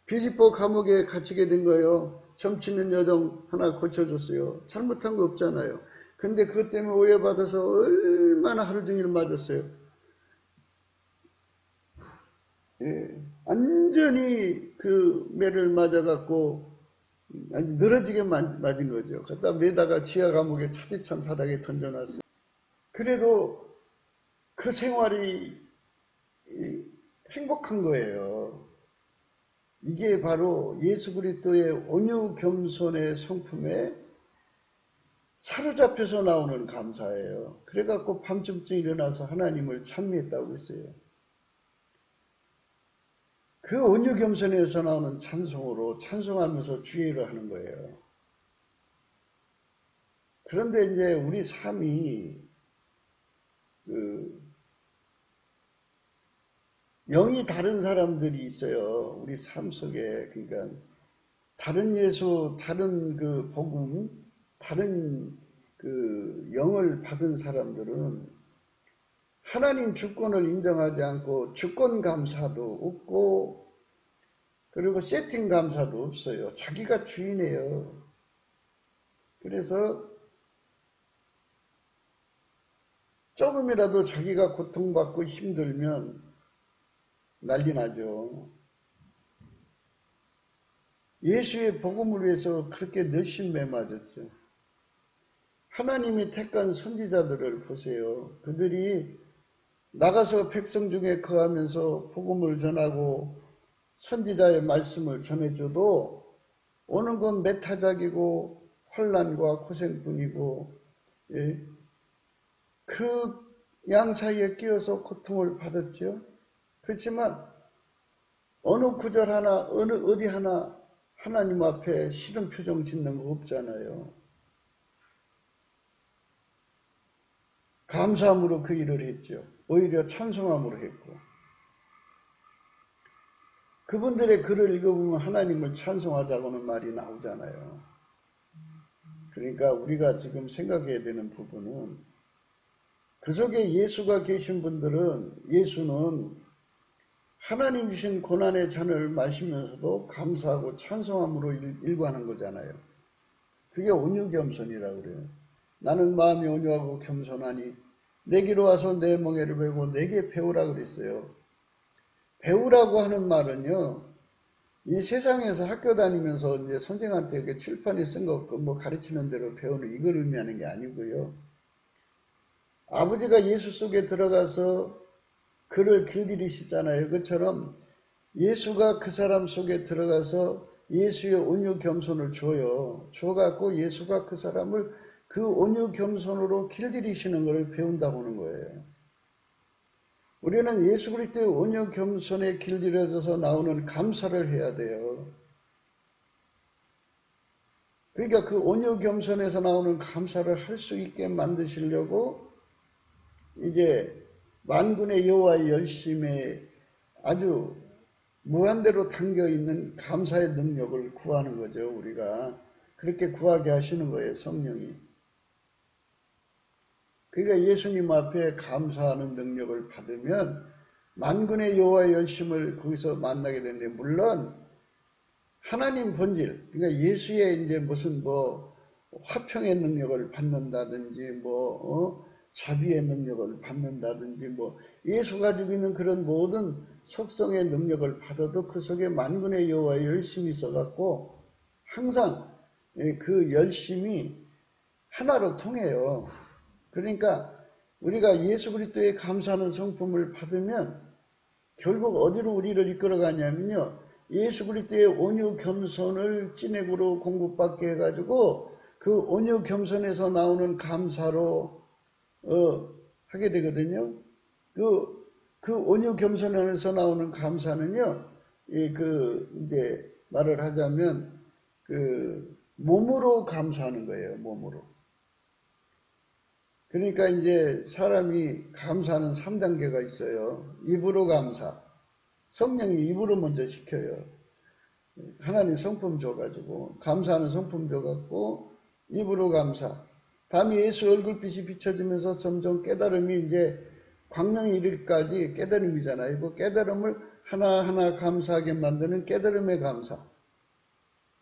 빌립보 감옥에 갇히게 된 거예요. 점치는 여정 하나 고쳐줬어요. 잘못한 거 없잖아요. 근데 그것 때문에 오해받아서 얼마나 하루 종일 맞았어요. 완전히 그 매를 맞아갖고 늘어지게 맞은 거죠. 갖다 매다가 지하 감옥에 차디찬 바닥에 던져놨어요. 그래도 그 생활이 행복한 거예요. 이게 바로 예수 그리스도의 온유 겸손의 성품에 사로잡혀서 나오는 감사예요. 그래갖고 밤쯤쯤 일어나서 하나님을 찬미했다고 했어요. 그 온유 겸손에서 나오는 찬송으로 찬송하면서 주의를 하는 거예요. 그런데 이제 우리 삶이 영이 다른 사람들이 있어요. 우리 삶 속에. 그러니까 다른 예수, 다른 그 복음, 다른 그 영을 받은 사람들은 하나님 주권을 인정하지 않고 주권 감사도 없고, 그리고 세팅 감사도 없어요. 자기가 주인이에요. 그래서 조금이라도 자기가 고통받고 힘들면 난리 나죠. 예수의 복음을 위해서 그렇게 늘심매 맞았죠. 하나님이 택한 선지자들을 보세요. 그들이 나가서 백성 중에 거하면서 복음을 전하고 선지자의 말씀을 전해줘도 오는 건 메타작이고 혼란과 고생뿐이고, 그 양 사이에 끼어서 고통을 받았죠. 그렇지만 어느 구절 하나, 어디 하나 하나님 앞에 싫은 표정 짓는 거 없잖아요. 감사함으로 그 일을 했죠. 오히려 찬송함으로 했고. 그분들의 글을 읽어보면 하나님을 찬송하자고는 말이 나오잖아요. 그러니까 우리가 지금 생각해야 되는 부분은, 그 속에 예수가 계신 분들은, 예수는 하나님 주신 고난의 잔을 마시면서도 감사하고 찬송함으로 일관한 거잖아요. 그게 온유겸손이라고 그래요. 나는 마음이 온유하고 겸손하니 내게로 와서 내 멍에를 베고 내게 배우라 그랬어요. 배우라고 하는 말은요, 이 세상에서 학교 다니면서 이제 선생한테 이렇게 칠판에 쓴 거 뭐 가르치는 대로 배우는 이걸 의미하는 게 아니고요. 아버지가 예수 속에 들어가서 그를 길들이시잖아요. 그처럼 예수가 그 사람 속에 들어가서 예수의 온유 겸손을 줘요. 줘갖고 예수가 그 사람을 그 온유 겸손으로 길들이시는 것을 배운다고 하는 거예요. 우리는 예수 그리스도의 온유 겸손에 길들여져서 나오는 감사를 해야 돼요. 그러니까 그 온유 겸손에서 나오는 감사를 할 수 있게 만드시려고 이제 만군의 여호와의 열심에 아주 무한대로 담겨있는 감사의 능력을 구하는 거죠. 우리가 그렇게 구하게 하시는 거예요. 성령이. 그러니까 예수님 앞에 감사하는 능력을 받으면 만군의 여호와의 열심을 거기서 만나게 되는데, 물론 하나님 본질, 그러니까 예수의 이제 무슨 뭐 화평의 능력을 받는다든지 자비의 능력을 받는다든지 예수 가지고 있는 그런 모든 속성의 능력을 받아도 그 속에 만군의 여호와의 열심이 있어갖고 항상 그 열심이 하나로 통해요. 그러니까 우리가 예수 그리스도의 감사하는 성품을 받으면 결국 어디로 우리를 이끌어가냐면요, 예수 그리스도의 온유 겸손을 찐액으로 공급받게 해가지고 그 온유 겸손에서 나오는 감사로 하게 되거든요. 그 온유 겸손에서 나오는 감사는요, 이제 말을 하자면 몸으로 감사하는 거예요. 몸으로. 그러니까 이제 사람이 감사하는 3단계가 있어요. 입으로 감사. 성령이 입으로 먼저 시켜요. 하나님 성품 줘가지고, 감사하는 성품 줘갖고, 입으로 감사. 다음에 예수 얼굴빛이 비춰지면서 점점 깨달음이 이제 광명이 이르기까지 깨달음이잖아요. 그 깨달음을 하나하나 감사하게 만드는 깨달음의 감사.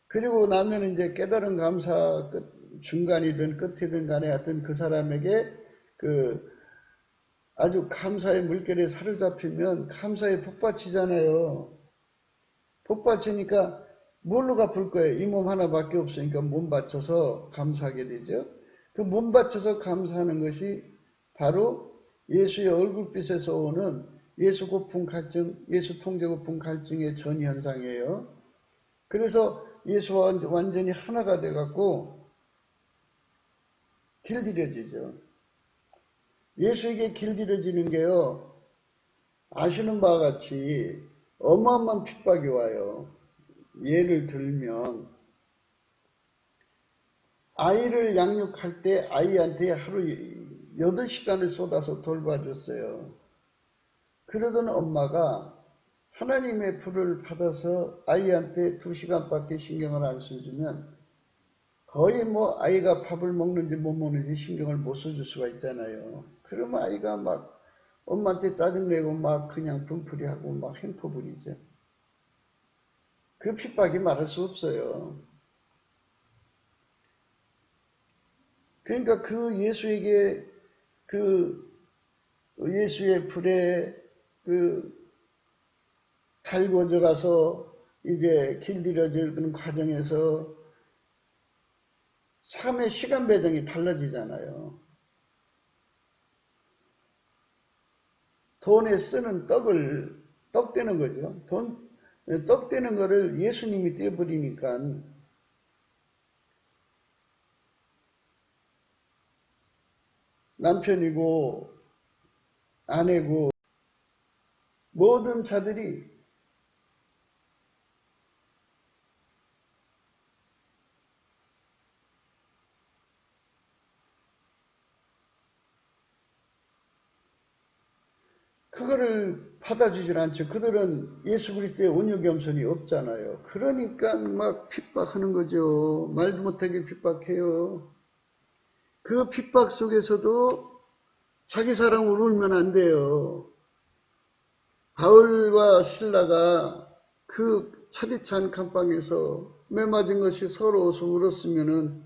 그리고 나면 이제 깨달음 감사 중간이든 끝이든 간에 하여튼 그 사람에게 아주 감사의 물결에 사로잡히면 감사에 폭받치잖아요. 폭받치니까 뭘로 갚을 거예요? 이 몸 하나밖에 없으니까 몸 바쳐서 감사하게 되죠. 그 몸 바쳐서 감사하는 것이 바로 예수의 얼굴빛에서 오는 예수 고품 갈증, 예수 통제 고품 갈증의 전 현상이에요. 그래서 예수와 완전히 하나가 돼갖고 길들여지죠. 예수에게 길들여지는 게요, 아시는 바와 같이 어마어마한 핍박이 와요. 예를 들면 아이를 양육할 때 아이한테 하루 8시간을 쏟아서 돌봐줬어요. 그러던 엄마가 하나님의 불을 받아서 아이한테 2시간밖에 신경을 안 써주면 거의 아이가 밥을 먹는지 못 먹는지 신경을 못 써줄 수가 있잖아요. 그러면 아이가 막 엄마한테 짜증내고 막 그냥 분풀이하고 막 횡포 부리죠. 그 핍박이 말할 수 없어요. 그러니까 그 예수에게 예수의 불에 달궈져 가서 이제 길들여지는 과정에서 삶의 시간 배정이 달라지잖아요. 돈에 쓰는 떡 되는 거죠. 떡 되는 거를 예수님이 떼버리니까 남편이고 아내고 모든 자들이 그거를 받아주질 않죠. 그들은 예수 그리스도의 온유 겸손이 없잖아요. 그러니까 막 핍박하는 거죠. 말도 못하게 핍박해요. 그 핍박 속에서도 자기 사랑을 울면 안 돼요. 바울과 실라가 그 차디찬 감방에서 매맞은 것이 서러워서 울었으면은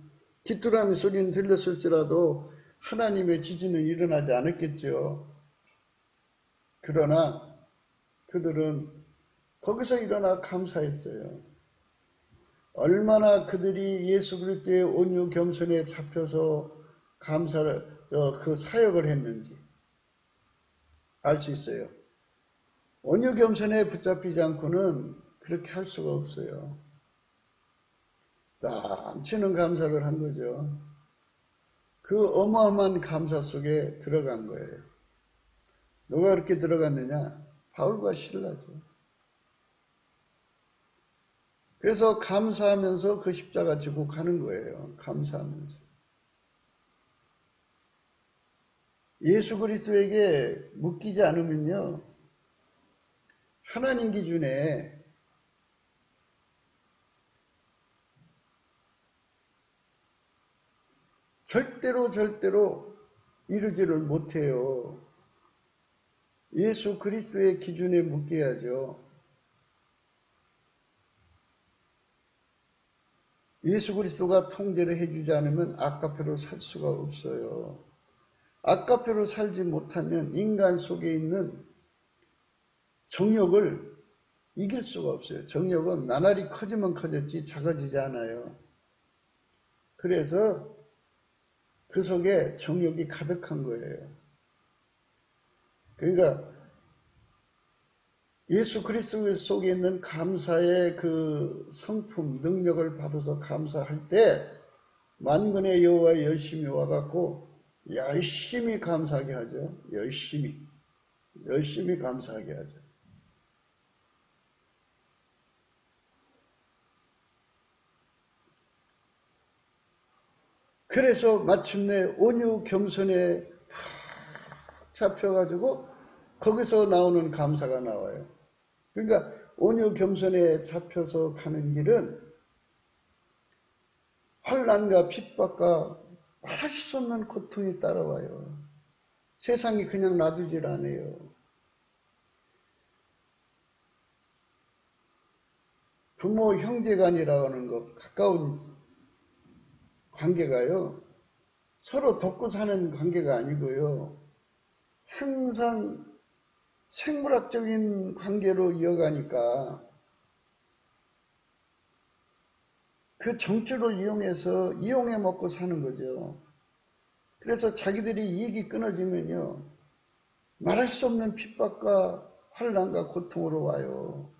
귀뚜라미 소리는 들렸을지라도 하나님의 지진은 일어나지 않았겠죠. 그러나 그들은 거기서 일어나 감사했어요. 얼마나 그들이 예수 그리스도의 온유 겸손에 잡혀서 그 사역을 했는지 알 수 있어요. 온유 겸손에 붙잡히지 않고는 그렇게 할 수가 없어요. 넘치는 감사를 한 거죠. 그 어마어마한 감사 속에 들어간 거예요. 누가 그렇게 들어갔느냐? 바울과 실라죠. 그래서 감사하면서 그 십자가 지고 가는 거예요. 감사하면서. 예수 그리스도에게 묶이지 않으면요, 하나님 기준에 절대로 이루지를 못해요. 예수 그리스도의 기준에 묶여야죠. 예수 그리스도가 통제를 해주지 않으면 아까페로 살 수가 없어요. 아까페로 살지 못하면 인간 속에 있는 정욕을 이길 수가 없어요. 정욕은 나날이 커지면 커졌지 작아지지 않아요. 그래서 그 속에 정욕이 가득한 거예요. 그러니까 예수 그리스도 속에 있는 감사의 그 성품, 능력을 받아서 감사할 때 만군의 여호와 열심히 와갖고 열심히 감사하게 하죠. 열심히 감사하게 하죠. 그래서 마침내 온유 겸손에 팍 잡혀가지고 거기서 나오는 감사가 나와요. 그러니까 온유 겸손에 잡혀서 가는 길은 환난과 핍박과 말할 수 없는 고통이 따라와요. 세상이 그냥 놔두질 않아요. 부모 형제간이라고 하는 것, 가까운 관계가요, 서로 돕고 사는 관계가 아니고요, 항상 생물학적인 관계로 이어가니까 그 정줄을 이용해서 이용해 먹고 사는 거죠. 그래서 자기들이 이익이 끊어지면요, 말할 수 없는 핍박과 환난과 고통으로 와요.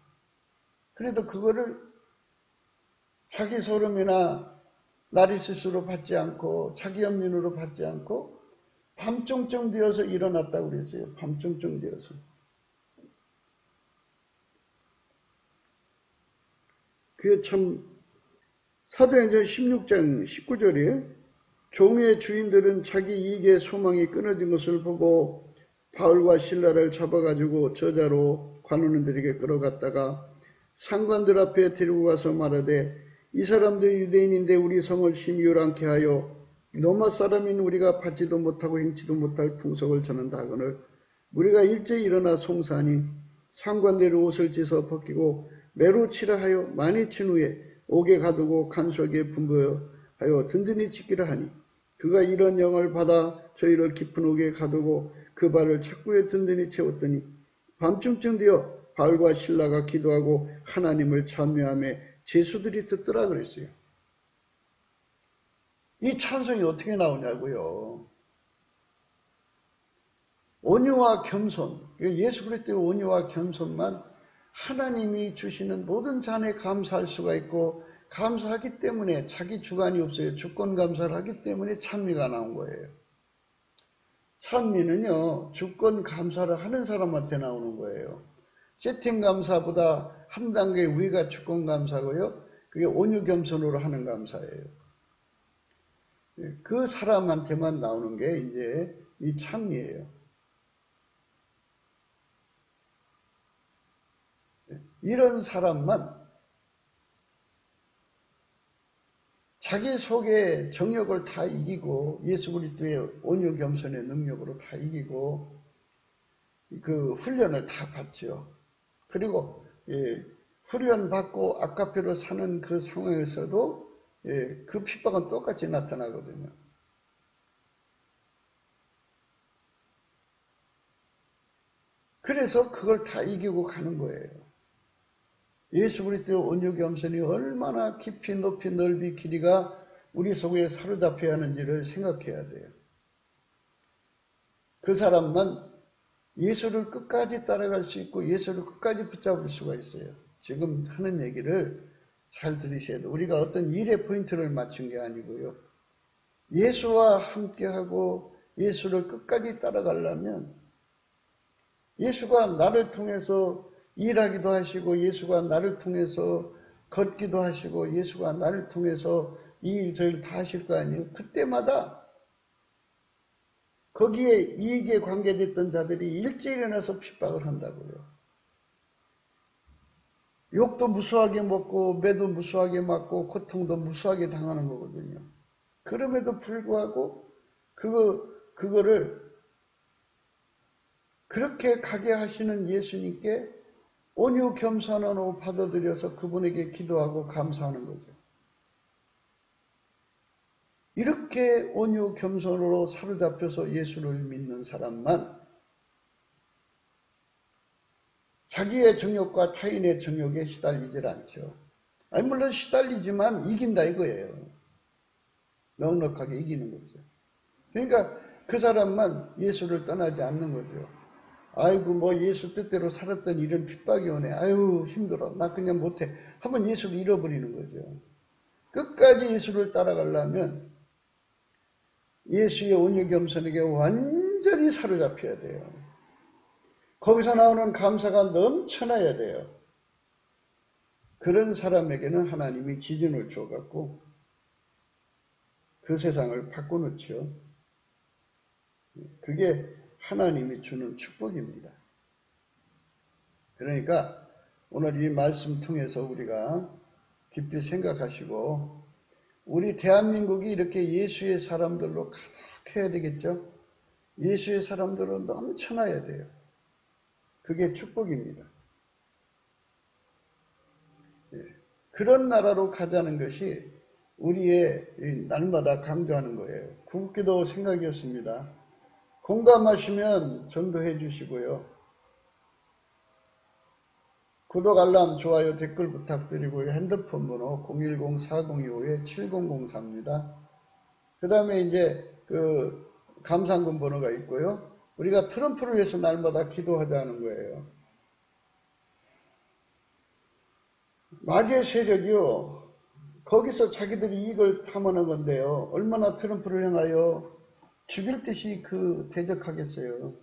그래도 그거를 자기 소름이나 나리스스로 받지 않고 자기 연민으로 받지 않고 밤쫑쫑 되어서 일어났다고 그랬어요. 밤쫑쫑 되어서. 그게 참 사도행전 16장 19절에 종의 주인들은 자기 이익의 소망이 끊어진 것을 보고 바울과 실라를 잡아가지고 저자로 관원들에게 끌어갔다가 상관들 앞에 데리고 가서 말하되 이 사람들 유대인인데 우리 성을 심히 요란케 하여 로마 사람인 우리가 받지도 못하고 행치도 못할 풍속을 전한다 하거늘 우리가 일제히 일어나 송사하니 상관대로 옷을 찢어 벗기고 매로 치라 하여 많이 친 후에 옥에 가두고 간수에게 분부하여 든든히 지키라 하니 그가 이런 영을 받아 저희를 깊은 옥에 가두고 그 발을 착고에 든든히 채웠더니 밤중쯤 되어 바울과 실라가 기도하고 하나님을 찬미하며 제수들이 듣더라 그랬어요. 이 찬송이 어떻게 나오냐고요. 온유와 겸손, 예수 그리스도의 온유와 겸손만 하나님이 주시는 모든 잔에 감사할 수가 있고 감사하기 때문에 자기 주관이 없어요. 주권 감사를 하기 때문에 찬미가 나온 거예요. 찬미는요, 주권 감사를 하는 사람한테 나오는 거예요. 세팅 감사보다 한 단계 위가 주권 감사고요. 그게 온유 겸손으로 하는 감사예요. 그 사람한테만 나오는 게 이제 이 찬미예요. 이런 사람만 자기 속에 정욕을 다 이기고 예수 그리스도의 온유 겸손의 능력으로 다 이기고 그 훈련을 다 받죠. 그리고 훈련 받고 아카페로 사는 그 상황에서도 예, 그 핍박은 똑같이 나타나거든요. 그래서 그걸 다 이기고 가는 거예요. 예수 그리스도의 온유 겸손이 얼마나 깊이 높이 넓이 길이가 우리 속에 사로잡혀야 하는지를 생각해야 돼요. 그 사람만 예수를 끝까지 따라갈 수 있고 예수를 끝까지 붙잡을 수가 있어요. 지금 하는 얘기를 잘 들으셔야 돼요. 우리가 어떤 일의 포인트를 맞춘 게 아니고요. 예수와 함께하고 예수를 끝까지 따라가려면 예수가 나를 통해서 일하기도 하시고 예수가 나를 통해서 걷기도 하시고 예수가 나를 통해서 이 일 저 일 다 하실 거 아니에요. 그때마다 거기에 이익에 관계됐던 자들이 일제히 일어나서 핍박을 한다고요. 욕도 무수하게 먹고 매도 무수하게 맞고 고통도 무수하게 당하는 거거든요. 그럼에도 불구하고 그거를 그렇게 가게 하시는 예수님께 온유 겸손함으로 받아들여서 그분에게 기도하고 감사하는 거죠. 이렇게 온유 겸손으로 사로잡혀서 예수를 믿는 사람만 자기의 정욕과 타인의 정욕에 시달리질 않죠. 아니 물론 시달리지만 이긴다 이거예요. 넉넉하게 이기는 거죠. 그러니까 그 사람만 예수를 떠나지 않는 거죠. 아이고 뭐 예수 뜻대로 살았더니 이런 핍박이 오네. 아유 힘들어. 나 그냥 못해. 한번 예수를 잃어버리는 거죠. 끝까지 예수를 따라가려면 예수의 온유 겸손에게 완전히 사로잡혀야 돼요. 거기서 나오는 감사가 넘쳐나야 돼요. 그런 사람에게는 하나님이 지존을 주어갖고 그 세상을 바꿔놓죠. 그게 하나님이 주는 축복입니다. 그러니까 오늘 이 말씀 통해서 우리가 깊이 생각하시고 우리 대한민국이 이렇게 예수의 사람들로 가득해야 되겠죠. 예수의 사람들로 넘쳐나야 돼요. 그게 축복입니다. 그런 나라로 가자는 것이 우리의 날마다 강조하는 거예요. 구국기도 생각이었습니다. 공감하시면 전도해 주시고요. 구독, 알람, 좋아요, 댓글 부탁드리고요. 핸드폰 번호 010-4025-7004입니다. 그 다음에 이제 그 감상금 번호가 있고요. 우리가 트럼프를 위해서 날마다 기도하자는 거예요. 마귀의 세력이요. 거기서 자기들이 이익을 탐하는 건데요. 얼마나 트럼프를 향하여 죽일 듯이 대적하겠어요.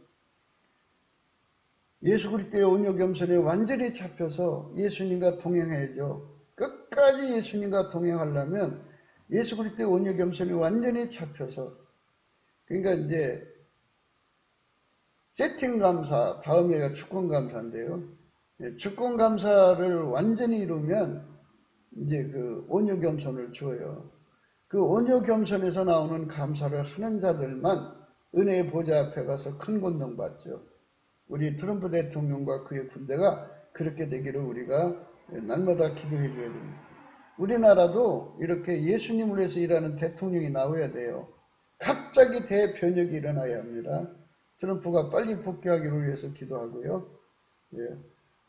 예수 그리스도의 온유 겸손에 완전히 잡혀서 예수님과 동행해야죠. 끝까지 예수님과 동행하려면 예수 그리스도의 온유 겸손에 완전히 잡혀서 그러니까 이제 세팅 감사 다음에가 주권 감사인데요. 주권 감사를 완전히 이루면 이제 그 온유 겸손을 줘요. 그 온유 겸손에서 나오는 감사를 하는 자들만 은혜의 보좌 앞에 가서 큰 권능 받죠. 우리 트럼프 대통령과 그의 군대가 그렇게 되기를 우리가 날마다 기도해 줘야 됩니다. 우리나라도 이렇게 예수님을 위해서 일하는 대통령이 나와야 돼요. 갑자기 대변혁이 일어나야 합니다. 트럼프가 빨리 복귀하기를 위해서 기도하고요. 예.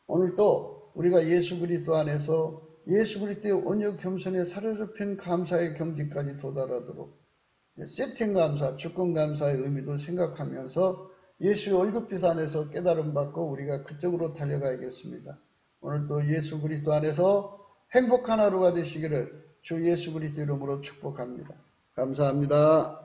오늘 또 우리가 예수 그리스도 안에서 예수 그리스도의 온유 겸손에 사로잡힌 감사의 경지까지 도달하도록 세팅 감사, 주권 감사의 의미도 생각하면서 예수의 월급빛 안에서 깨달음 받고 우리가 그쪽으로 달려가야겠습니다. 오늘도 예수 그리스도 안에서 행복한 하루가 되시기를 주 예수 그리스도 이름으로 축복합니다. 감사합니다.